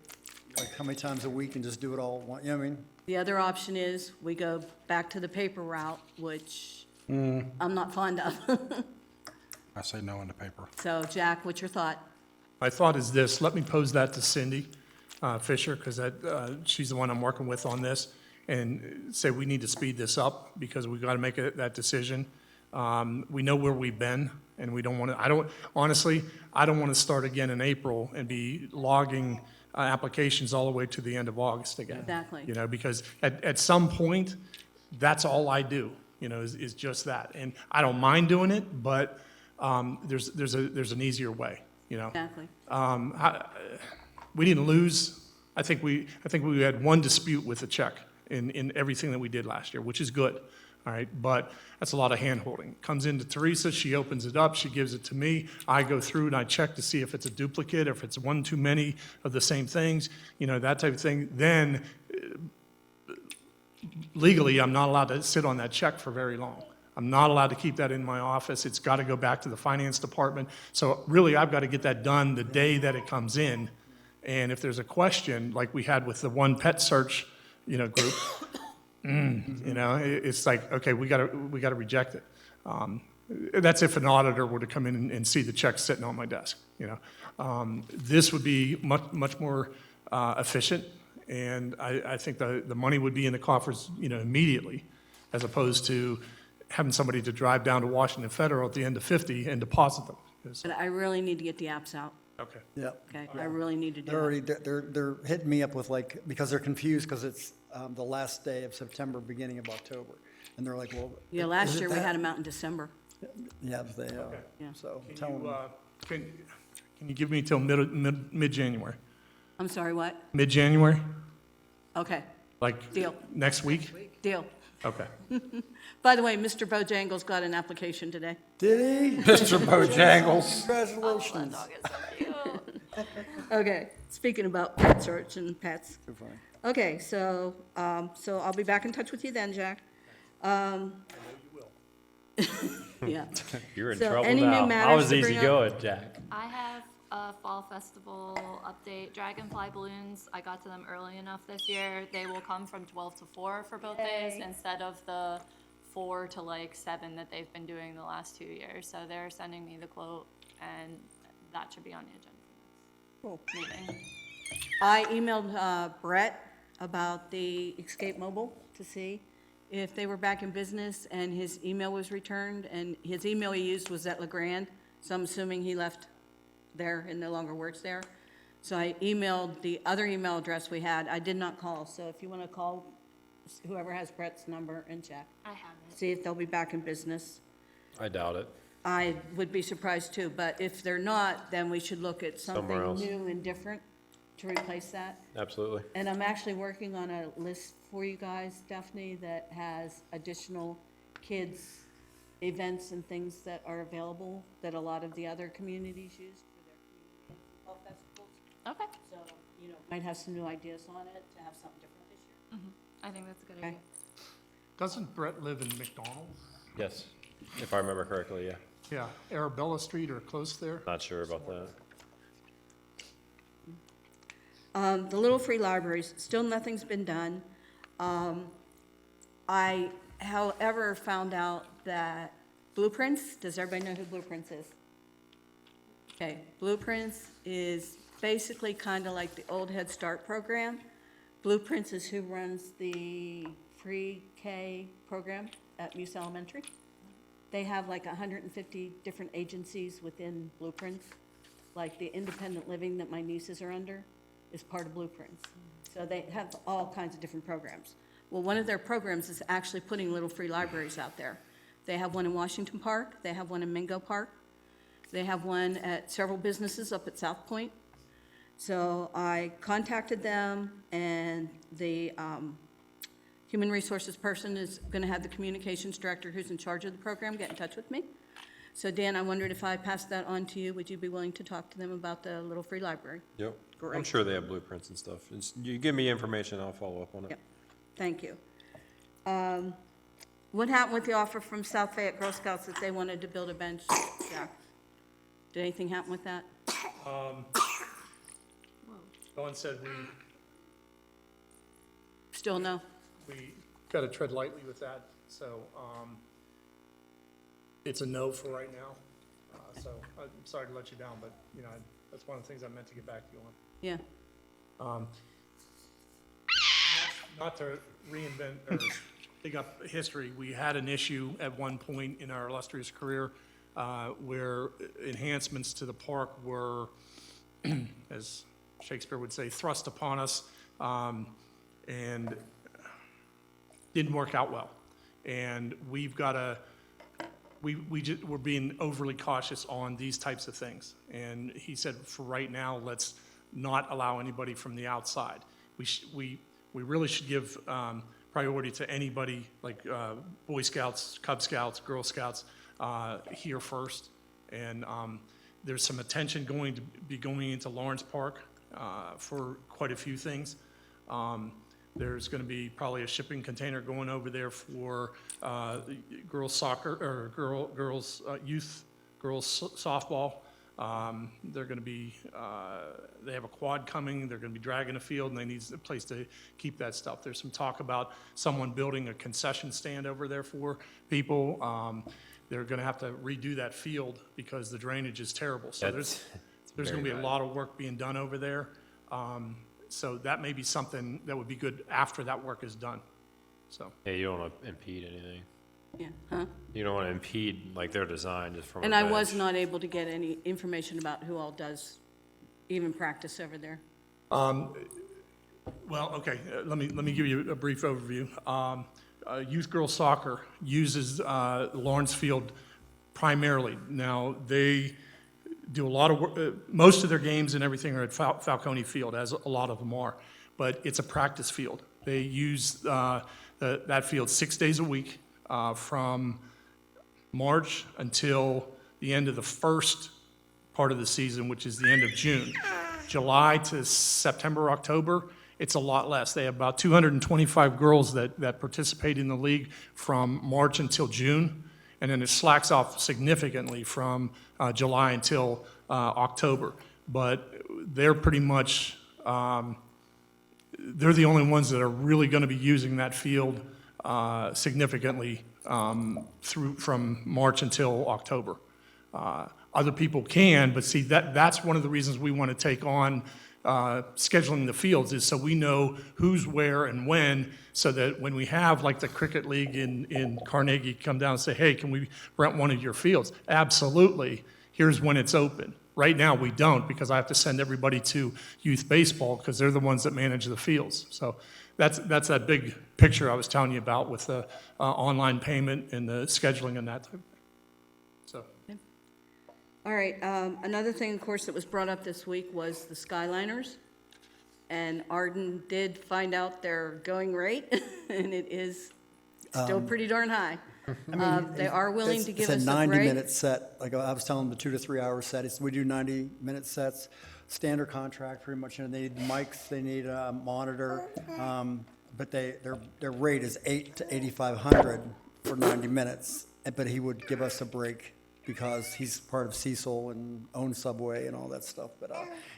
like how many times a week and just do it all at once, The other option is we go back to the paper route, which I'm not fond of. I say no in the paper. So Jack, what's your thought? My thought is this, let me pose that to Cindy Fisher, because she's the one I'm working with on this, and say we need to speed this up because we've got to make that decision. We know where we've been, and we don't want to, honestly, I don't want to start again in April and be logging applications all the way to the end of August again. Exactly. Because at some point, that's all I do, is just that. And I don't mind doing it, but there's an easier way, Exactly. we didn't lose I think we had one dispute with the check in everything that we did last year, which is good, all right? But that's a lot of hand-holding. Comes into Teresa, she opens it up, she gives it to me. I go through and I check to see if it's a duplicate, if it's one too many of the same things, you know, that type of thing. Then legally, I'm not allowed to sit on that check for very long. I'm not allowed to keep that in my office. It's got to go back to the finance department. So really, I've got to get that done the day that it comes in. And if there's a question, like we had with the one pet search, you know, group, you know, it's like, okay, we got to reject it. That's if an auditor were to come in and see the check sitting on my desk, you know. This would be much more efficient, and I think the money would be in the coffers, you know, immediately, as opposed to having somebody to drive down to Washington Federal at the end of 50 and deposit them. But I really need to get the apps out, Okay. Yeah. okay? I really need to do They're it. already, they're hitting me up with like, because they're confused because it's the last day of September, beginning of October. And they're like, well. Yeah, last is it year we that? had them out in December. Yeah, they are. Yeah. So Can tell them. can you give me till mid-January? I'm sorry, what? Mid-January? Okay, Like Deal. next week? deal. Okay. By the way, Mr. Bojangles got an application today. Did he? Mr. Bojangles. Congratulations. Dog is so cute. Okay, speaking about pet search and pets. Too funny. Okay, so I'll be back in touch with you then, Jack. Yeah. You're in So, trouble any new now. I matters was to easy bring up? going, Jack. I have a fall festival update. Dragonfly balloons, I got to them early enough this year. They will come from 12 to 4 for both days instead of the 4 to like 7 that they've been doing the last 2 years. So they're sending me the quote, and that should be on the agenda Cool. for next meeting. I emailed Brett about the Escape Mobile to see if they were back in business, and his email was returned, and his email he used was at LeGrand, so I'm assuming he left there and no longer works there. So I emailed the other email address we had. I did not call, so if you want to call whoever has Brett's number and check, I have it. see if they'll be back in business. I doubt it. I would be surprised too, but if they're not, then we should look at Somewhere something else. new and different to replace that. Absolutely. And I'm actually working on a list for you guys, Daphne, that has additional kids' events and things that are available that a lot of the other communities use for their community and football festivals. Okay. So, you know, might have some new ideas on it to have something different this year. I think that's a good Okay. idea. Doesn't Brett live in McDonald's? Yes, if I remember correctly, yeah. Yeah, Arabella Street or close there? Not sure about that. The Little Free Libraries, still nothing's been done. I, however, found out that Blueprints, does everybody know who Blueprints is? Okay, Blueprints is basically kind of like the old Head Start program. Blueprints is who runs the free K program at Muse Elementary. They have like 150 different agencies within Blueprints, like the independent living that my nieces are under is part of Blueprints. So they have all kinds of different programs. Well, one of their programs is actually putting little free libraries out there. They have one in Washington Park, they have one in Mingo Park, they have one at several businesses up at South Point. So I contacted them, and the human resources person is gonna have the communications director who's in charge of the program get in touch with me. So Dan, I wondered if I passed that on to you, would you be willing to talk to them about the Little Free Library? Yep. I'm Great. sure they have blueprints and stuff. You give me information, I'll follow up on it. Yep, thank you. What happened with the offer from South Fayette Girl Scouts that they wanted to build a bench? Yeah. Did anything happen with that? Dawn said Still no? we got to tread lightly with that, so it's a no for right now. So I'm sorry to let you down, but, you know, that's one of the things I meant to get back to you on. Yeah, Not to reinvent or dig up history, we had an issue at one point in our illustrious career where enhancements to the park were, as Shakespeare would say, thrust upon us, and didn't work out well. And we've got to, we're being overly cautious on these types of things. And he said, for right now, let's not allow anybody from the outside. We really should give priority to anybody like Boy Scouts, Cub Scouts, Girl Scouts here first. And there's some attention going to be going into Lawrence Park for quite a few things. There's going to be probably a shipping container going over there for girls soccer, or youth girls softball. They're going to be, they have a quad coming, they're going to be dragging a field, and they need a place to keep that stuff. There's some talk about someone building a concession stand over there for people. They're going to have to redo that field because the drainage is terrible. So there's going to be a lot of work being done over there. So that may be something that would be good after that work is done, so. Yeah, you don't want to impede anything. Yeah, huh? You don't want to impede like their design just from a And I bench. was not able to get any information about who all does even practice over there. Well, okay, let me give you a brief overview. Youth girls soccer uses Lawrence Field primarily. Now, they do a lot of work, most of their games and everything are at Falcone Field, as a lot of them are, but it's a practice field. They use that field 6 days a week from March until the end of the first part of the season, which is the end of June. July to September, October, it's a lot less. They have about 225 girls that participate in the league from March until June, and then it slacks off significantly from July until October. But they're pretty much, they're the only ones that are really going to be using that field significantly from March until October. Other people can, but see, that's one of the reasons we want to take on scheduling the fields, is so we know who's where and when, so that when we have like the cricket league in Carnegie come down and say, hey, can we rent one of your fields? Absolutely. Here's when it's open. Right now, we don't, because I have to send everybody to youth baseball because they're the ones that manage the fields. So that's that big picture I was telling you about with the online payment and the scheduling and that type of thing. So. All right, another thing, of course, that was brought up this week was the Skyliners. And Arden did find out their going rate, and it is still pretty darn high. They are willing to give us a break. It's a 90-minute set. Like I was telling them, the 2 to 3 hour set. We do 90-minute sets, standard contract pretty much. And they need mics, they need a monitor, but their rate is $800 to $8,500 for 90 minutes. But he would give us a break because he's part of Cecil and owns Subway and all that stuff. But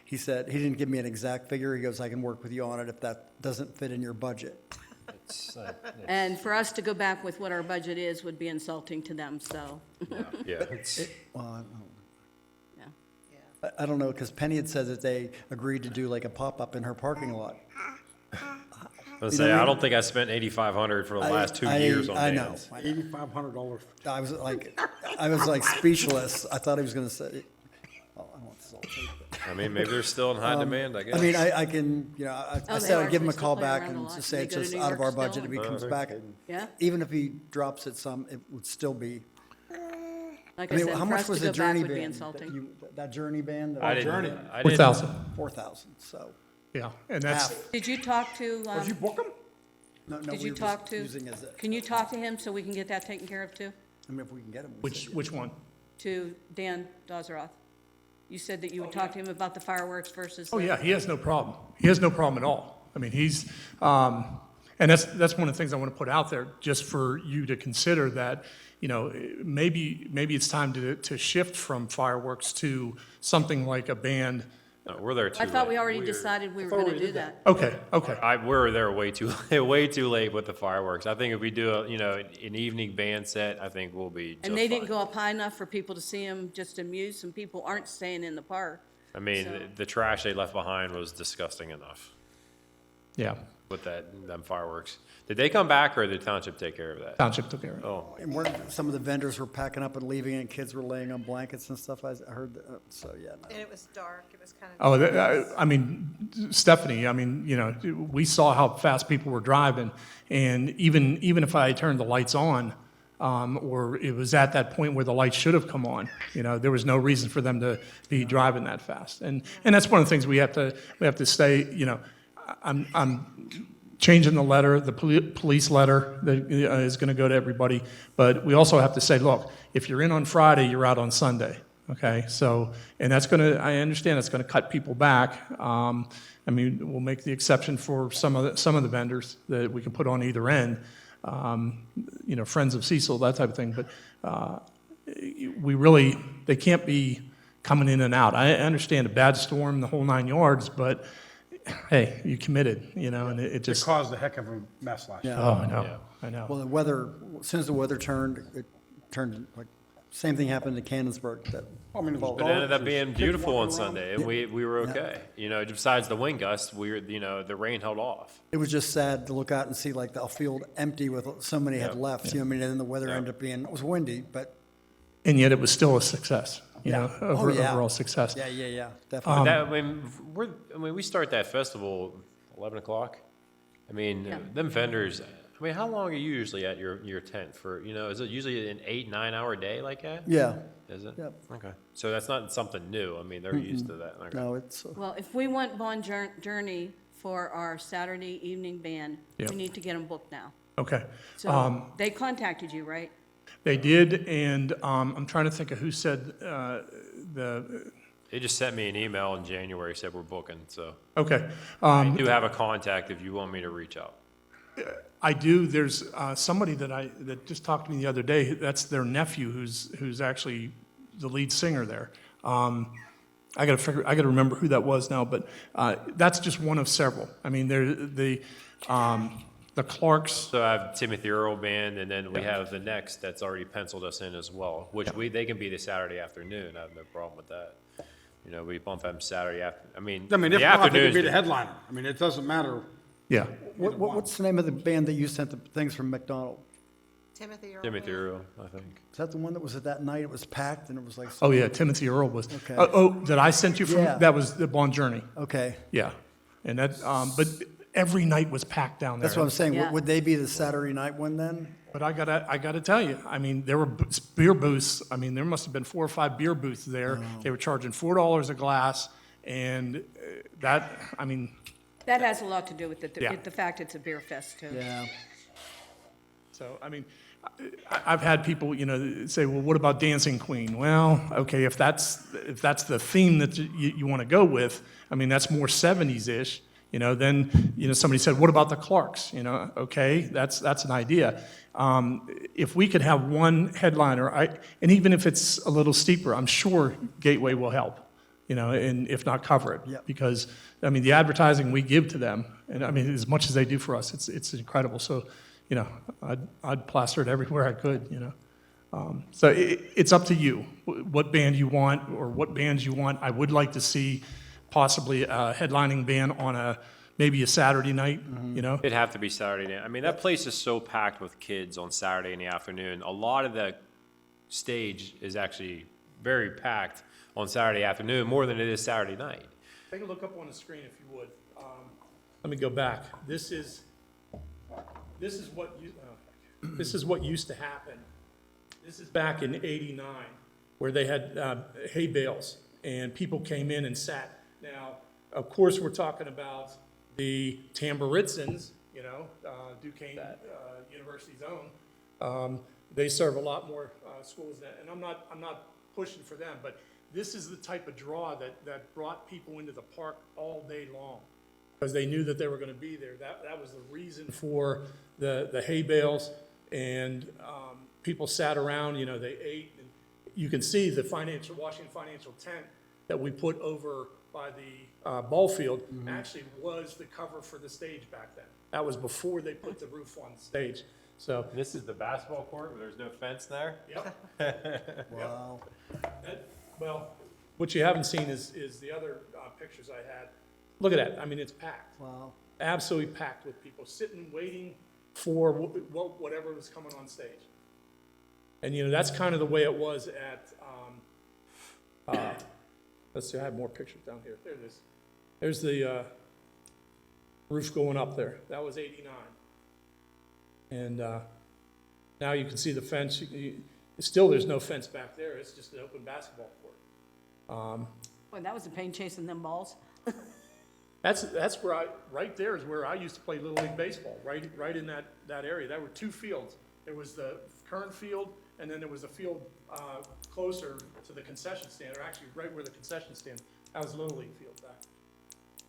he said, he didn't give me an exact figure. He goes, I can work with you on it if that doesn't fit in your budget. And for us to go back with what our budget is would be insulting to them, so, Yeah, it's, Well, yeah. I don't know, because Penny had said that they agreed to do like a pop-up in her parking lot. I don't think I spent $8,500 for the last 2 years on I know. bands. $8,500. I was like speechless. I thought he was going to say, oh, I don't want this all taped, but- I mean, maybe they're still in high demand, I guess. I mean, I can, I Oh, they said are. I'd give him They a call still play back around a and lot. just say They it's go to just New out of York our budget still? if he comes back. Yeah, Even if he drops it some, it would still be. like I I mean, said, how for much us to was go the back Journey would be band? insulting. That Journey band? I Journey. didn't, I 4,000, 4,000, so yeah, and that's, half. Did you talk to, Did you book them? No, did we you were talk just to, using as a, can you talk to him so we can get that taken care of too? I mean, if we can get him. which one? To Dan Dozeroth? You said that you would talk to him about the fireworks versus. Oh, yeah, he has no problem. He has no problem at all. I mean, he's, and that's one of the things I want to put out there, just for you to consider that, maybe it's time to shift from fireworks to something like a band. no, we're there too I thought we late. already decided we were gonna do that. Okay. We're there way too late with the fireworks. I think if we do an evening band set, I think we'll be just And they didn't fine. go up high enough for people to see him just amuse. Some people aren't staying in the park. I mean, so- the trash they left behind was disgusting enough Yeah, with them fireworks. Did they come back or did the township take care of that? township took care of it. Oh, And some of the vendors were packing up and leaving, and kids were laying on blankets and stuff. I heard, so yeah. No. And it was dark, it was kind of. Oh, I mean, Stephanie, we saw how fast people were driving, and even if I turned the lights on, or it was at that point where the lights should have come on. You know, there was no reason for them to be driving that fast. And that's one of the things we have to say, you know, I'm changing the letter, the police letter that is going to go to everybody. But we also have to say, look, if you're in on Friday, you're out on Sunday. Okay, so, and that's going to, I understand it's going to cut people back. I mean, we'll make the exception for some of the vendors that we can put on either end. You know, Friends of Cecil, that type of thing. But they can't be coming in and out. I understand a bad storm, the whole 9 yards, but hey, you committed, you know, and it It just, caused a heck of a mess last year. oh, I know, Yeah. I know. Well, the weather, as soon as the weather turned, it turned, like, same thing happened in Cannonsburg. I mean, it was But it ended dark, up being kids beautiful on walking around. Sunday, and we were okay. You know, besides the wind gusts, you know, the rain held off. It was just sad to look out and see like the field empty with so many had Yeah. left, you know, I mean, and then the weather ended up being, it was windy, but, And yet it was still a success, you know, Yeah. Oh, yeah. overall success. yeah, But definitely. I mean, we start that festival 11 o'clock. I mean, them vendors. I mean, how long are you usually at your tent for? You know, is it usually an 8-9 hour day like that? Yeah, Is it? Yep. Okay. So that's not something new. I mean, they're used to that. Okay. no, it's, Well, if we want Bon Journey for our Saturday evening band, Yeah. we need to get them booked now. Okay. So they contacted you, right? They did, and I'm trying to think of who said They just sent me an email in January, said we're booking. So okay. I do have a contact if you want me to reach out. I do. There's somebody that just talked to me the other day. That's their nephew, who's actually the lead singer there. I got to remember who that was now, but that's just one of several. I mean, the Clarks. So I have Timothy Earl Band, and then we have the next that's already penciled us in as well, which they can be the Saturday afternoon. I have no problem with that. You know, we bump them Saturday after. I mean, If the not, they could afternoons. be the headliner. I mean, it doesn't matter. Yeah. what's the name of the band that you sent the things from McDonald? Timothy Earl. Timothy Band. Earl, I think. Is that the one that was at that night? It was packed and it was like, Oh yeah, Timothy Earl was. Okay. That I sent you from. Yeah. That was the Bon Journey. okay. Yeah, and that. But every night was packed down there. That's what I'm saying. Yeah. Would they be the Saturday night one then? But I gotta tell you, I mean, there were beer booths. I mean, there must have been 4 or 5 beer booths there. They were charging $4 a glass, and that, I mean, That has a lot to do with Yeah. the fact it's a beer fest, too. Yeah. so I mean, I've had people, you know, say, well, what about Dancing Queen? Well, okay, if that's the theme that you want to go with, I mean, that's more 70s-ish. You know, then, you know, somebody said, what about the Clarks? You know, okay, that's an idea. If we could have one headliner, and even if it's a little steeper, I'm sure Gateway will help, you know, and if not cover it. Yep. Because, I mean, the advertising we give to them, and I mean, as much as they do for us, it's incredible. So, you know, I'd plaster it everywhere I could, you know. So it's up to you, what band you want or what bands you want. I would like to see possibly a headlining band on maybe a Saturday night, you know? It'd have to be Saturday night. I mean, that place is so packed with kids on Saturday in the afternoon. A lot of the stage is actually very packed on Saturday afternoon, more than it is Saturday night. Take a look up on the screen if you would. Let me go back. This is what used to happen. This is back in '89, where they had hay bales, and people came in and sat. Now, of course, we're talking about the Tamburitzans, you know, Duquesne University's own. They serve a lot more schools than, and I'm not pushing for them, but this is the type of draw that brought people into the park all day long, because they knew that they were going to be there. That was the reason for the hay bales, and people sat around, you know, they ate. And you can see the Washington Financial tent that we put over by the ball field actually was the cover for the stage back then. That was before they put the roof on the stage. So, This is the basketball court where there's no fence there? yep. Wow. Well, what you haven't seen is the other pictures I had. Look at that. I mean, it's packed. Wow. Absolutely packed with people sitting, waiting for whatever was coming on stage. And, you know, that's kind of the way it was at, let's see, I have more pictures down here. There it is. There's the roof going up there. That was '89. And Now you can see the fence, still, there's no fence back there, it's just an open basketball court. Boy, that was a pain chasing them balls. That's where right there is where I used to play Little League Baseball, right in that area. There were two fields. There was the current field, and then there was a field closer to the concession stand, or actually right where the concession stand. That was Little League field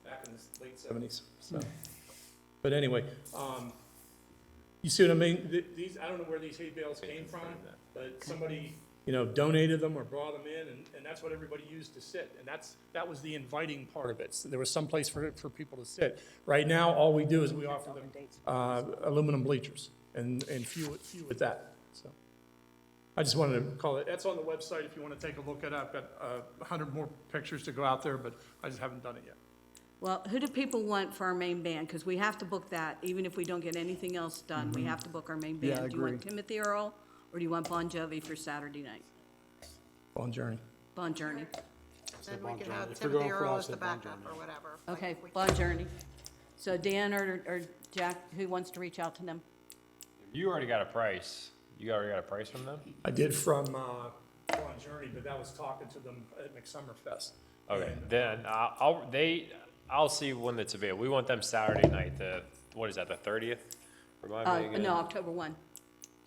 back in the late 70s. So, but anyway, you see what I mean? These, I don't know where these hay bales came from, but somebody, donated them or brought them in, and that's what everybody used to sit. And that was the inviting part of it. So there was some place for people to sit. Right now, all we do is we offer them aluminum bleachers and few at that. So I just wanted to call it. That's on the website if you want to take a look at it. I've got 100 more pictures to go out there, but I just haven't done it yet. Well, who do people want for our main band? Because we have to book that, even if we don't get anything else done, we have to book our main band. Yeah, I Do you want agree. Timothy Earl, or do you want Bon Jovi for Saturday night? Bon Journey. Bon Journey. Then Bon we can Jovi. have If you're Timothy going for Earl us, as the say Bon backup Jovi. or whatever. Okay, Like, we Bon Journey. So Dan or Jack, who wants to reach out to them? You already got a price. You already got a price from them? I did from Bon Journey, but that was talking to them at McSummerfest. Okay, And, then I'll see when it's available. We want them Saturday night, what is that, the 30th? Remind me again. No, October 1.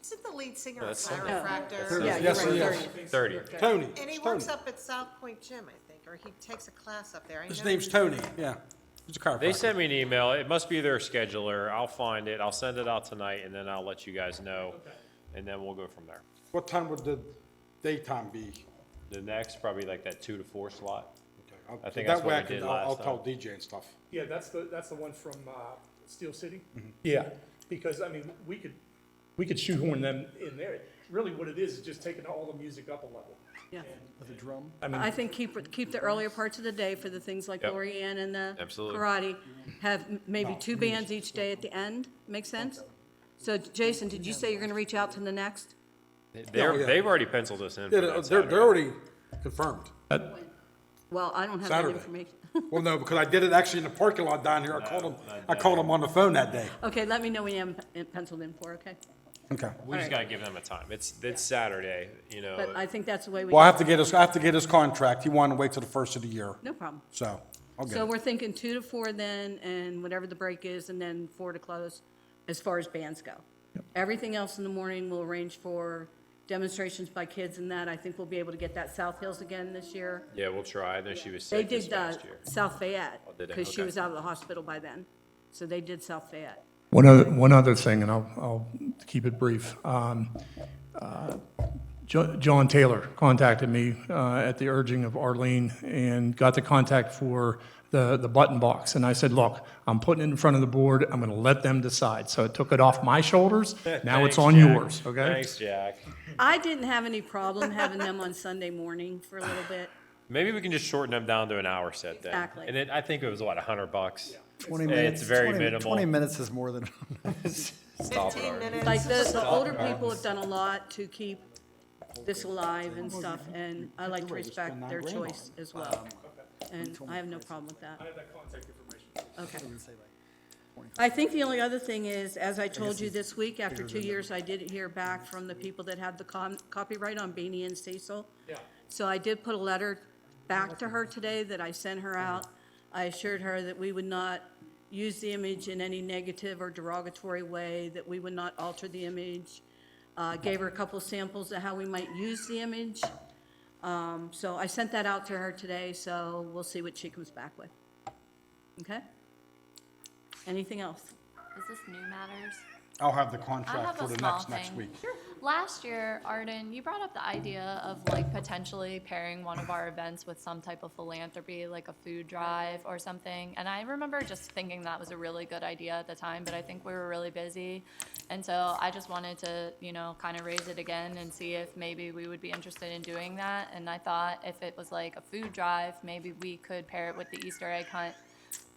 Isn't the lead singer a That's Sunday. chiropractor? Yeah, you're Yes, right, yes. 30. 30th. Tony, And he it's works Tony. up at South Point Gym, I think, or he takes a class up there. I His know name's Tony, yeah. He's a chiropractor. They sent me an email. It must be their scheduler. I'll find it. I'll send it out tonight, and then I'll let you guys know, and then we'll go from there. What time would the daytime be? The next, probably like that 2 to 4 slot. Okay, I think that that's what way we I can- did I'll last tell time. DJ and stuff. Yeah, that's the one from Steel City? Yeah, because, I mean, we could shoehorn them in there. Really what it is just taking all the music up a level. Yeah. With a drum? I mean, I think keep the earlier parts of the day for the things like Yep. Lorianne and the Absolutely. karate. Have maybe 2 bands each day at the end. Make sense? So Jason, did you say you're going to reach out to the next? yeah. They've already penciled us in Yeah, for that they're Saturday. already confirmed. Well, I don't have that Saturday. information. Well, no, because I did it actually in the parking lot down here. I called him on the phone that day. Okay, let me know when you have them penciled in for, okay? Okay. We just gotta give them a time. It's Saturday, But I think that's the way we. Well, I have to get his contract. He wanted to wait till the first of the year, No problem. so I'll get So it. we're thinking 2 to 4 then, and whatever the break is, and then 4 to close, as far as bands go. Everything else in the morning we'll arrange for demonstrations by kids and that. I think we'll be able to get that South Hills again this year. Yeah, we'll try. I know she was They sick this did past year. South Fayette, Oh, did they? because she Okay. was out of the hospital by then. So they did South Fayette. one other thing, and I'll keep it brief. John Taylor contacted me at the urging of Arlene and got the contact for the button box. And I said, look, I'm putting it in front of the board. I'm going to let them decide. So it took it off my shoulders. Now it's Thanks, on Jack. yours, okay? Thanks, Jack. I didn't have any problem having them on Sunday morning for a little bit. Maybe we can just shorten them down to an hour set then. Exactly. And then I think it was what, $100? 20 It's minutes. very 20 minimal. 20 minutes is more than, Stop it 15 already. minutes. Like the older people have done a lot to keep this alive and stuff, and I like to respect their choice as well. And I have no problem with that. I have that contact information. Okay. I think the only other thing is, as I told you this week, after 2 years, I did hear back from the people that had the copyright on Beanie and Cecil. Yeah. So I did put a letter back to her today that I sent her out. I assured her that we would not use the image in any negative or derogatory way, that we would not alter the image. Gave her a couple samples of how we might use the image. So I sent that out to her today, so we'll see what she comes back with. Okay? Anything else? Is this new matters? I'll have the I contract have for a the small next thing. week. Last year, Arden, you brought up the idea of like potentially pairing one of our events with some type of philanthropy, like a food drive or something. And I remember just thinking that was a really good idea at the time, but I think we were really busy. And so I just wanted to, kind of raise it again and see if maybe we would be interested in doing that. And I thought if it was like a food drive, maybe we could pair it with the Easter egg hunt,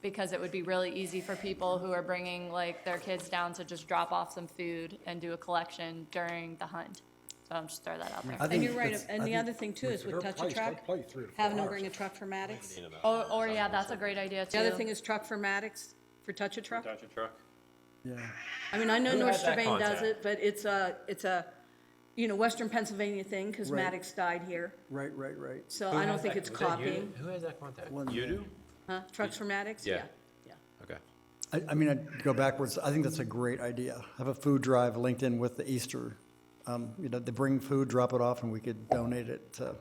because it would be really easy for people who are bringing like their kids down to just drop off some food and do a collection during the hunt. So I'm just throw that out there. I And think you're right, it's- and I the think other thing too is with Her Touch a place, Truck, they play 3 to 4 having them hours. bring a truck for Maddox. Or yeah, that's a great idea too. The other thing is truck for Maddox, for Touch a Truck. Touch a truck. Yeah. I mean, I know Who North had that Strabane does contact? it, but it's a, Western Pennsylvania thing, because Right. Maddox died here. Right. So Who I don't has think that- it's was that you? copying. Who has that contact? One You man. do? Huh? Trucks for Maddox? Yeah. Yeah. Okay. I mean, I'd go backwards. I think that's a great idea. Have a food drive linked in with the Easter. They bring food, drop it off, and we could donate it to,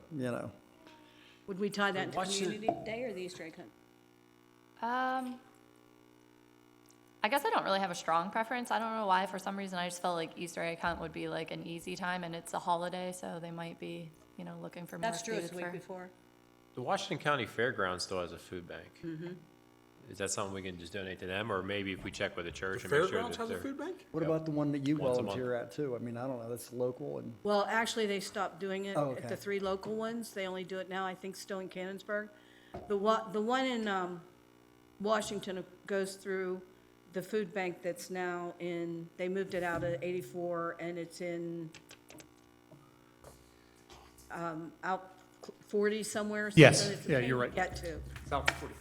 Would we tie that into What's the- Community Day or the Easter egg hunt? I guess I don't really have a strong preference. I don't know why. For some reason, I just felt like Easter egg hunt would be like an easy time, and it's a holiday, so they might be, looking for more That's true, food it's the week for. before. The Washington County Fairgrounds still has a food bank. Is that something we can just donate to them, or maybe if we check with the church and make sure Fairgrounds that has a they're? food bank? what about the one that you Once a month. volunteer at too? I mean, I don't know, that's local and, Well, actually, they stopped doing it Oh, at okay. the 3 local ones. They only do it now, I think, still in Canonsburg. The one in Washington goes through the food bank that's now in, they moved it out of 84, and it's in out 40 somewhere or something. Yes, It's a yeah, pain you're to right. Get to. South 40.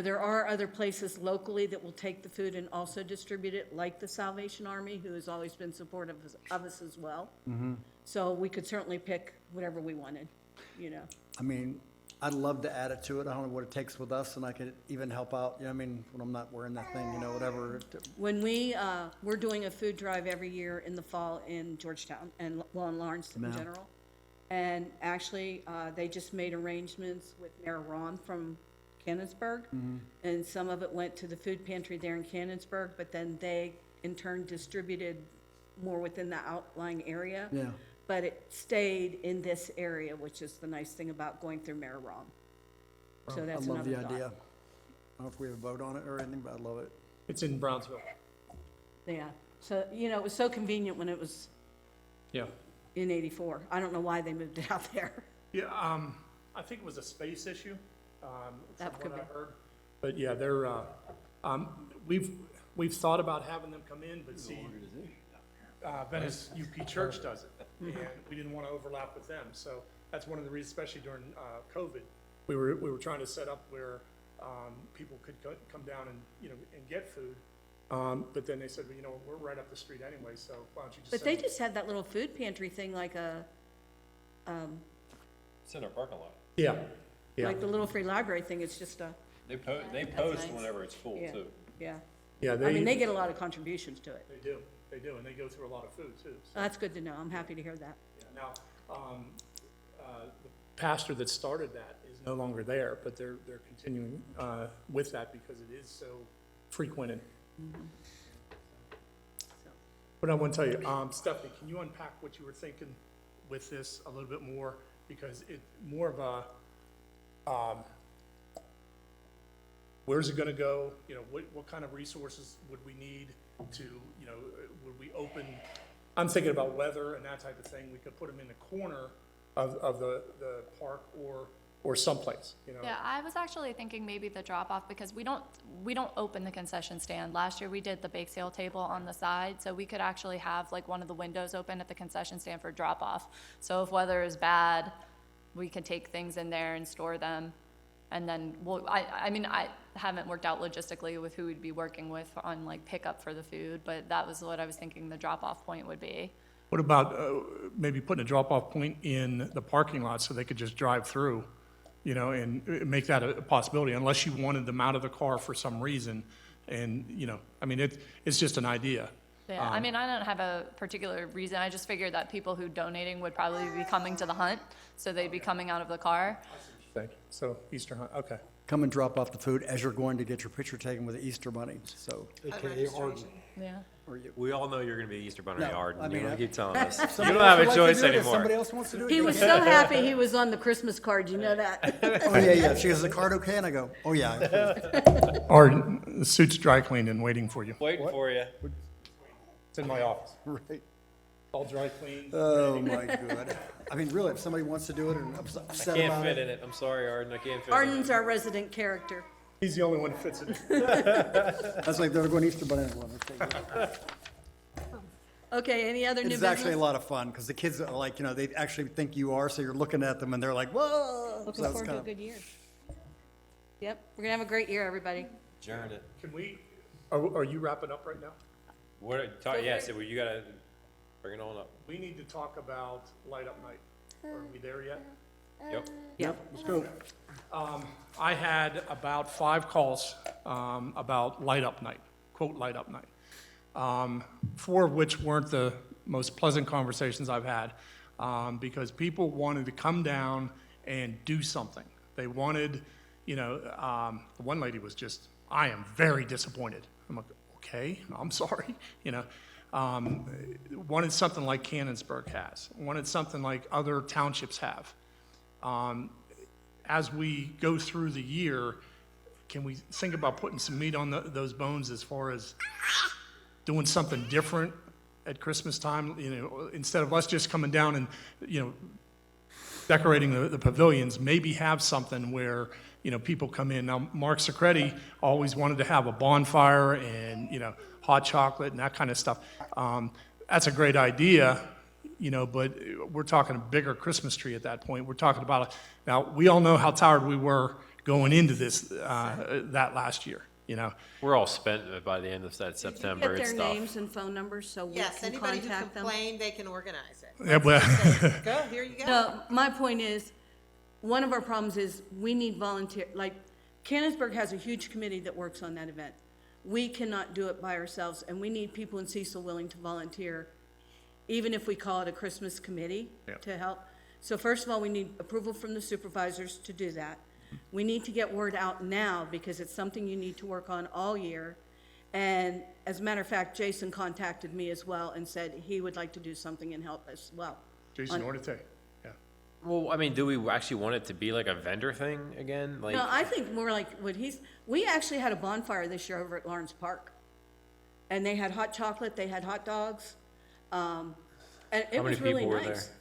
There are other places locally that will take the food and also distribute it, like the Salvation Army, who has always been supportive of us as well. So we could certainly pick whatever we wanted. I mean, I'd love to add it to it. I don't know what it takes with us, and I could even help out, when I'm not wearing that thing, whatever. When we're doing a food drive every year in the fall in Georgetown, and, well, in Lawrence in Yeah. general. And actually, they just made arrangements with Mayor Ron from Canonsburg. And some of it went to the food pantry there in Canonsburg, but then they, in turn, distributed more within the outlying area. Yeah. But it stayed in this area, which is the nice thing about going through Mayor Ron. So I that's love another the thought. idea. I don't know if we have a vote on it or anything, but I love it. It's in Brownsville. Yeah, so, it was so convenient when it was Yeah. in 84. I don't know why they moved it out there. Yeah, I think it was a space issue, That from could what I be. heard. But yeah, they're, we've thought about having them come in, but see, Venice UP Church does it. And we didn't want to overlap with them, so that's one of the reasons, especially during, COVID. We were trying to set up where, people could come down and, and get food. But then they said, well, we're right up the street anyway, so why don't you just But send they them? just had that little food pantry thing, like It's in our parking lot. Yeah, yeah, like the little free library thing, it's just a, They post nice. whenever it's full yeah, too. yeah. yeah, I mean, they get a lot of contributions to it. They do, and they go through a lot of food too. So, That's good to know, I'm happy to hear that. yeah. Now, the pastor that started that is no longer there, but they're continuing with that because it is so frequented. But I want to tell you, Stephanie, can you unpack what you were thinking with this a little bit more? Because it more of a, where's it going to go? What kind of resources would we need to, would we open? I'm thinking about weather and that type of thing. We could put them in the corner of the park or someplace, Yeah, I was actually thinking maybe the drop-off, because we don't open the concession stand. Last year, we did the bake sale table on the side, so we could actually have like one of the windows open at the concession stand for drop-off. So if weather is bad, we could take things in there and store them. And then, I mean, I haven't worked out logistically with who we'd be working with on like pickup for the food, but that was what I was thinking the drop-off point would be. What about maybe putting a drop-off point in the parking lot so they could just drive through, and make that a possibility, unless you wanted them out of the car for some reason. And, I mean, it's just an idea. Yeah, I mean, I don't have a particular reason. I just figured that people who donating would probably be coming to the hunt, so they'd be coming out of the car. Thank you. So Easter hunt, okay. Come and drop off the food as you're going to get your picture taken with the Easter bunny, so. AKA Arden. Yeah. Or you. We all know you're gonna be Easter Bunny No, Arden. I You mean, don't I- keep telling us. You Somebody don't have else a would like to choice do it, if anymore. Somebody else wants to do it. He you was can. so happy he was on the Christmas card, you know that? Oh, yeah. She goes, "Is the card okay?" And I go, "Oh, yeah." Or the suit's dry cleaned and waiting for you. Waiting for you. It's in my office. Right. All dry cleaned. Oh, my God. I mean, really, if somebody wants to do it and upset Can't about fit it. in it. I'm sorry, Arden. I can't fit in it. Arden's our resident character. He's the only one that fits it. That's like they're going Easter bunny. Okay, any other new It's business? actually a lot of fun because the kids are like, they actually think you are, so you're looking at them and they're like, whoa. Looking So it's forward to kind a of- good year. Yep, we're gonna have a great year, everybody. Adjourn it. Can we, are you wrapping up right now? Yeah, so you gotta bring it on up. We need to talk about Light Up Night. Are we there yet? Yep. Yep. Let's go. I had about 5 calls about Light Up Night, quote, Light Up Night. 4 of which weren't the most pleasant conversations I've had, because people wanted to come down and do something. They wanted, the one lady was just, I am very disappointed. I'm like, okay, I'm sorry, wanted something like Canonsburg has, wanted something like other townships have. As we go through the year, can we think about putting some meat on those bones as far as doing something different at Christmas time? Instead of us just coming down and, decorating the pavilions, maybe have something where, people come in. Now, Mark Secretti always wanted to have a bonfire and, hot chocolate and that kind of stuff. That's a great idea, but we're talking a bigger Christmas tree at that point. We're talking about, now, we all know how tired we were going into this, that last year, We're all spent by the end of that September and Get their stuff. names and phone numbers so we Yes, can anybody who contact them. complained, they can organize it. Yeah, well, Go, here you go. No, my point is, one of our problems is we need volunteer, like, Canonsburg has a huge committee that works on that event. We cannot do it by ourselves, and we need people in Cecil willing to volunteer, even if we call it a Christmas committee Yeah. to help. So first of all, we need approval from the supervisors to do that. We need to get word out now, because it's something you need to work on all year. And as a matter of fact, Jason contacted me as well and said he would like to do something and help as well. Jason Orte, yeah. Well, I mean, do we actually want it to be like a vendor thing again? Like, No, I think more like we actually had a bonfire this year over at Lawrence Park. And they had hot chocolate, they had hot dogs, and it how many was really people were there? nice.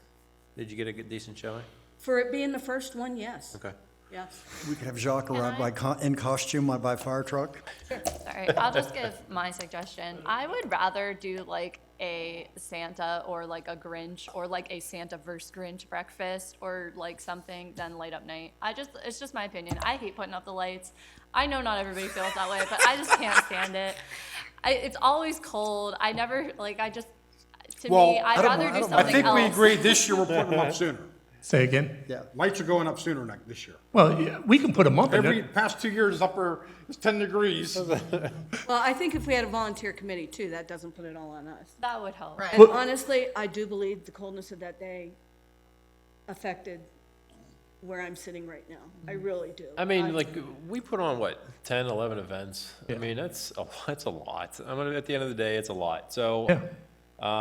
Did you get a good, decent showing? For it being the first one, yes, Okay. yes. We could have Jacques arrive in costume by fire truck. Sorry, I'll just give my suggestion. I would rather do like a Santa or like a Grinch or like a Santa versus Grinch breakfast or like something than Light Up Night. It's just my opinion. I hate putting up the lights. I know not everybody feels that way, but I just can't stand it. It's always cold. I never, like, to Well, me, I'd rather do something else. I think we agreed this year we're putting them up sooner. Say again? Yeah. Lights are going up sooner this year. Well, yeah, we can put them up. Every past 2 years, it's 10 degrees. Well, I think if we had a volunteer committee too, that doesn't put it all on us. That would help. Right. And honestly, I do believe the coldness of that day affected where I'm sitting right now. I really do. I mean, like, we put on, what, 10, 11 events? I mean, that's a lot. I mean, at the end of the day, it's a lot. So, Yeah,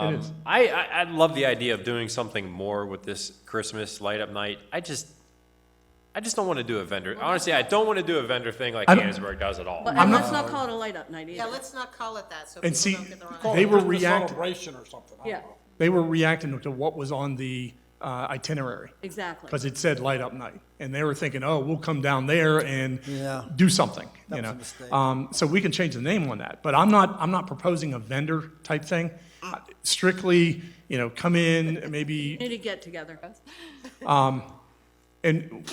it is. I love the idea of doing something more with this Christmas light up night. I just don't want to do a vendor. Honestly, I don't want to do a vendor thing like I don't- Canonsburg does at all. But, and let's not call it a light up night Yeah, either. let's not call it that, so And people see, don't get the wrong. Call it They a were Christmas reacting- Celebration or something. I don't Yeah, know. They were reacting to what was on the itinerary, exactly. because it said Light Up Night. And they were thinking, oh, we'll come down there and Yeah. do something, That you was a know? mistake. So we can change the name on that. But I'm not proposing a vendor type thing. Strictly, come in, maybe, Need to get together. and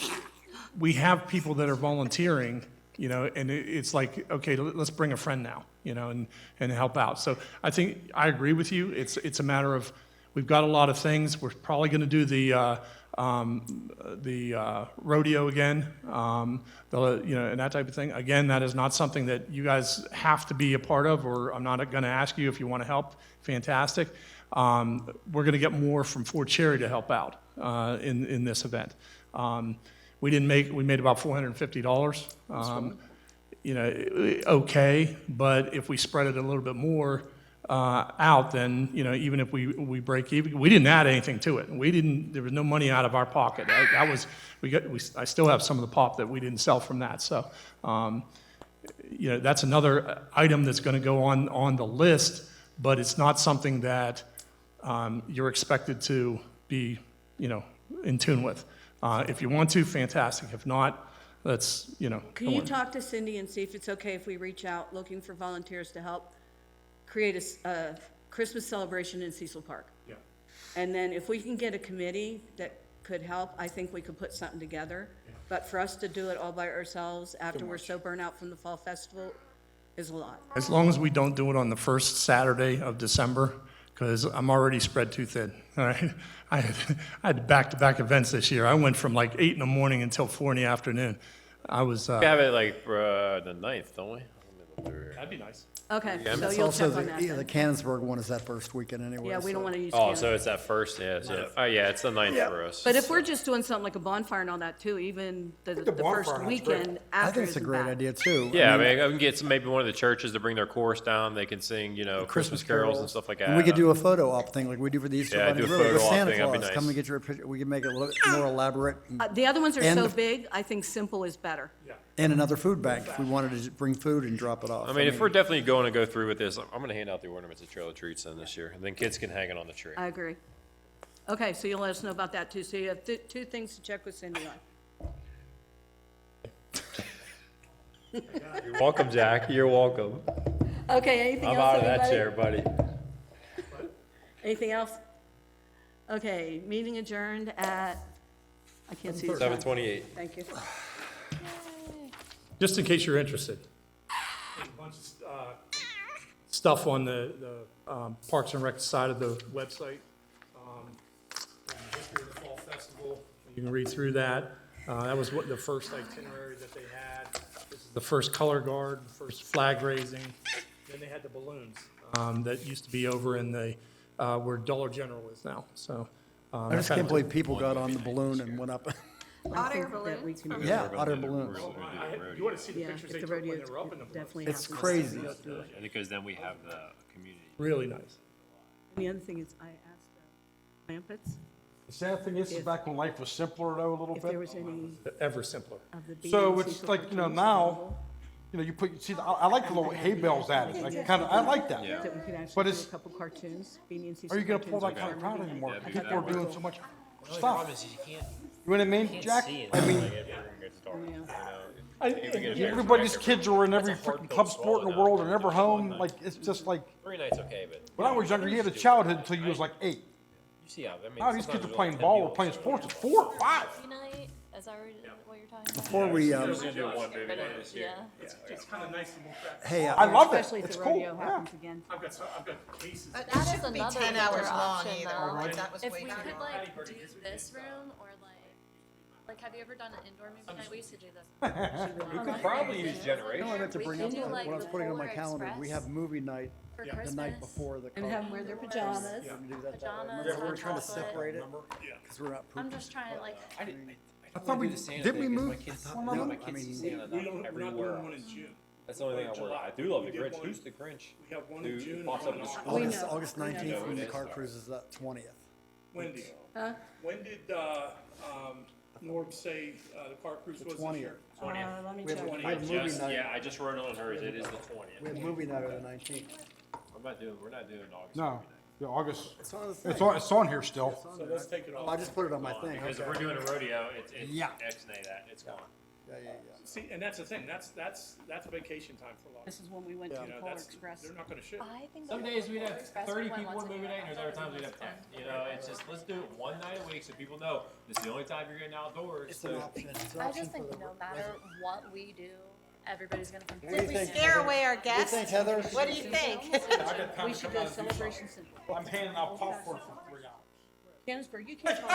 we have people that are volunteering, and it's like, okay, let's bring a friend now, and help out. So I think, I agree with you. It's a matter of, we've got a lot of things. We're probably going to do the rodeo again, and that type of thing. Again, that is not something that you guys have to be a part of, or I'm not going to ask you if you want to help. Fantastic. We're going to get more from Fort Cherry to help out in this event. We made about $450. Okay, but if we spread it a little bit more out, then, even if we break even, we didn't add anything to it. There was no money out of our pocket. I still have some of the pop that we didn't sell from that. So, that's another item that's going to go on the list, but it's not something that you're expected to be, in tune with. If you want to, fantastic. If not, let's, Can go you on. talk to Cindy and see if it's okay if we reach out looking for volunteers to help create a Christmas celebration in Cecil Park? Yeah. And then if we can get a committee that could help, I think we could put something together. But for us to do it all by ourselves after we're so burnt out from the fall festival is a lot. As long as we don't do it on the first Saturday of December, because I'm already spread too thin, all right? I had back-to-back events this year. I went from like 8 in the morning until 4 in the afternoon. I was, We have it like the 9th, don't we? that'd be nice. Okay, so It's you'll also check on that the then. Canonsburg one is that first weekend anyway. Yeah, we don't so- want to use Oh, Canada. so it's that first, yeah, oh, yeah, it's the 9th for us. But if we're just doing something like a bonfire and all that too, even the bonfire first sounds weekend I after think it's a isn't great bad. idea too. Yeah, I mean, I can get maybe one of the churches to bring their chorus down, they can sing, Christmas carols and stuff like that. And we could do a photo op thing like we do for the Easter Yeah, Bunny. do a Really, with photo op Santa thing, that'd be Claus. nice. Come and get your picture. We can make it a little bit more elaborate. The other ones are And so the- big, I think simple is better. And another food bank if we wanted to just bring food and drop it off. I mean, if we're definitely going to go through with this, I'm gonna hand out the ornaments at Trail of Treats then this year, and then kids can hang it on the tree. I agree. Okay, so you'll let us know about that too. So you have two things to check with Cindy on. You're welcome, Jack, you're welcome. Okay, anything else, I'm out of that anybody? chair, buddy. Anything else? Okay, meeting adjourned at, I can't see the time. 7:28. Thank you. Just in case you're interested. There's a bunch of stuff on the Parks and Rec side of the website. On the history of the Fall Festival. You can read through that. That was what the first itinerary that they had. This is the first color guard, the first flag raising. Then they had the balloons that used to be over in the, where Dollar General is now, so. I just can't believe people got on the balloon and went up. Hot air balloons? Yeah, hot air balloons. You want to see the Yeah, pictures if they the took when rodeo, they were up in the balloons? definitely It's happens. crazy. Because then we have the community. Really nice. And the other thing is, I asked Lampets The sad thing is back when life was simpler though, a little if there bit. was any Ever simpler. of the B So and it's Cecil like, cartoons now, available you put, see, I like the little hay bales added, like, kind of, I like that. that we could actually But do a it's- couple cartoons, Beanie and Cecil Are you gonna pull cartoons that kind with of crowd Farmer anymore? Beanie. People are doing so much stuff. is you can't, You know what I mean, Jack? I mean, everybody's kids are in every freaking club sport in the world and never home, like, it's just like, 3 nights okay, but when I was younger, you had a childhood until you was like 8. you see how, I mean. Now these kids are playing ball or playing sports at 4 or 5. Night, is that what you're talking about? Before we, We're gonna do one movie night this year. Yeah. It's kind of nice to move back. hey, I love it, Especially if it's the cool, rodeo yeah. happens again. I've got cases. But That it is shouldn't be another 10 winter hours long option, either. though. Like, that was If way we too could long. like do this room or like have you ever done an indoor movie night? We used to do this. We could probably use generation. I meant to We bring can up, do, like, when I was the putting it on my Polar calendar, we Express have movie night for the Christmas. night before the. And have them wear their pajamas. We're gonna do that way. Pajamas, Remember, we were hot trying to chocolate. separate it, because we're not I'm pooping. just trying to like. I thought we, did we move? No, I mean, We're not doing one in June. That's the only thing I worry. I do love the Grinch. Who's the Grinch? We have one in Who June. pops up in the school? We August, know. August We know. 19th, when the car cruise is the 20th. Wendy, Huh? when did Norb say the car cruise was this 20th. year? Let me We have, check. we have movie night, Yeah, I just wrote it on hers. It is the we have 20th. movie night on the 19th. We're not doing August. No, yeah, August, It's on the thing. it's on here still. So let's take it I off. just put it on my thing, Because if okay. we're doing a rodeo, it's Yeah. X-nay that, it's gone. Yeah, yeah, yeah. See, and that's the thing, that's vacation time for a lot. This is when we went to You the know, Polar that's, Express. they're not gonna ship. I think Some that days we'd Polar have Express, 30 we went people once in a movie year. night, and there's other times we'd have 10. You know, it's just, let's do it one night a week so people know this is the only time you're getting outdoors. It's an option, it's an I option just for think the. no matter what we do, everybody's gonna come. What do you We think? scare away our guests. think, Heather? What do you think? We should go to Celebration Center. I'm handing out popcorn for 3 hours. Canonsburg, you can't call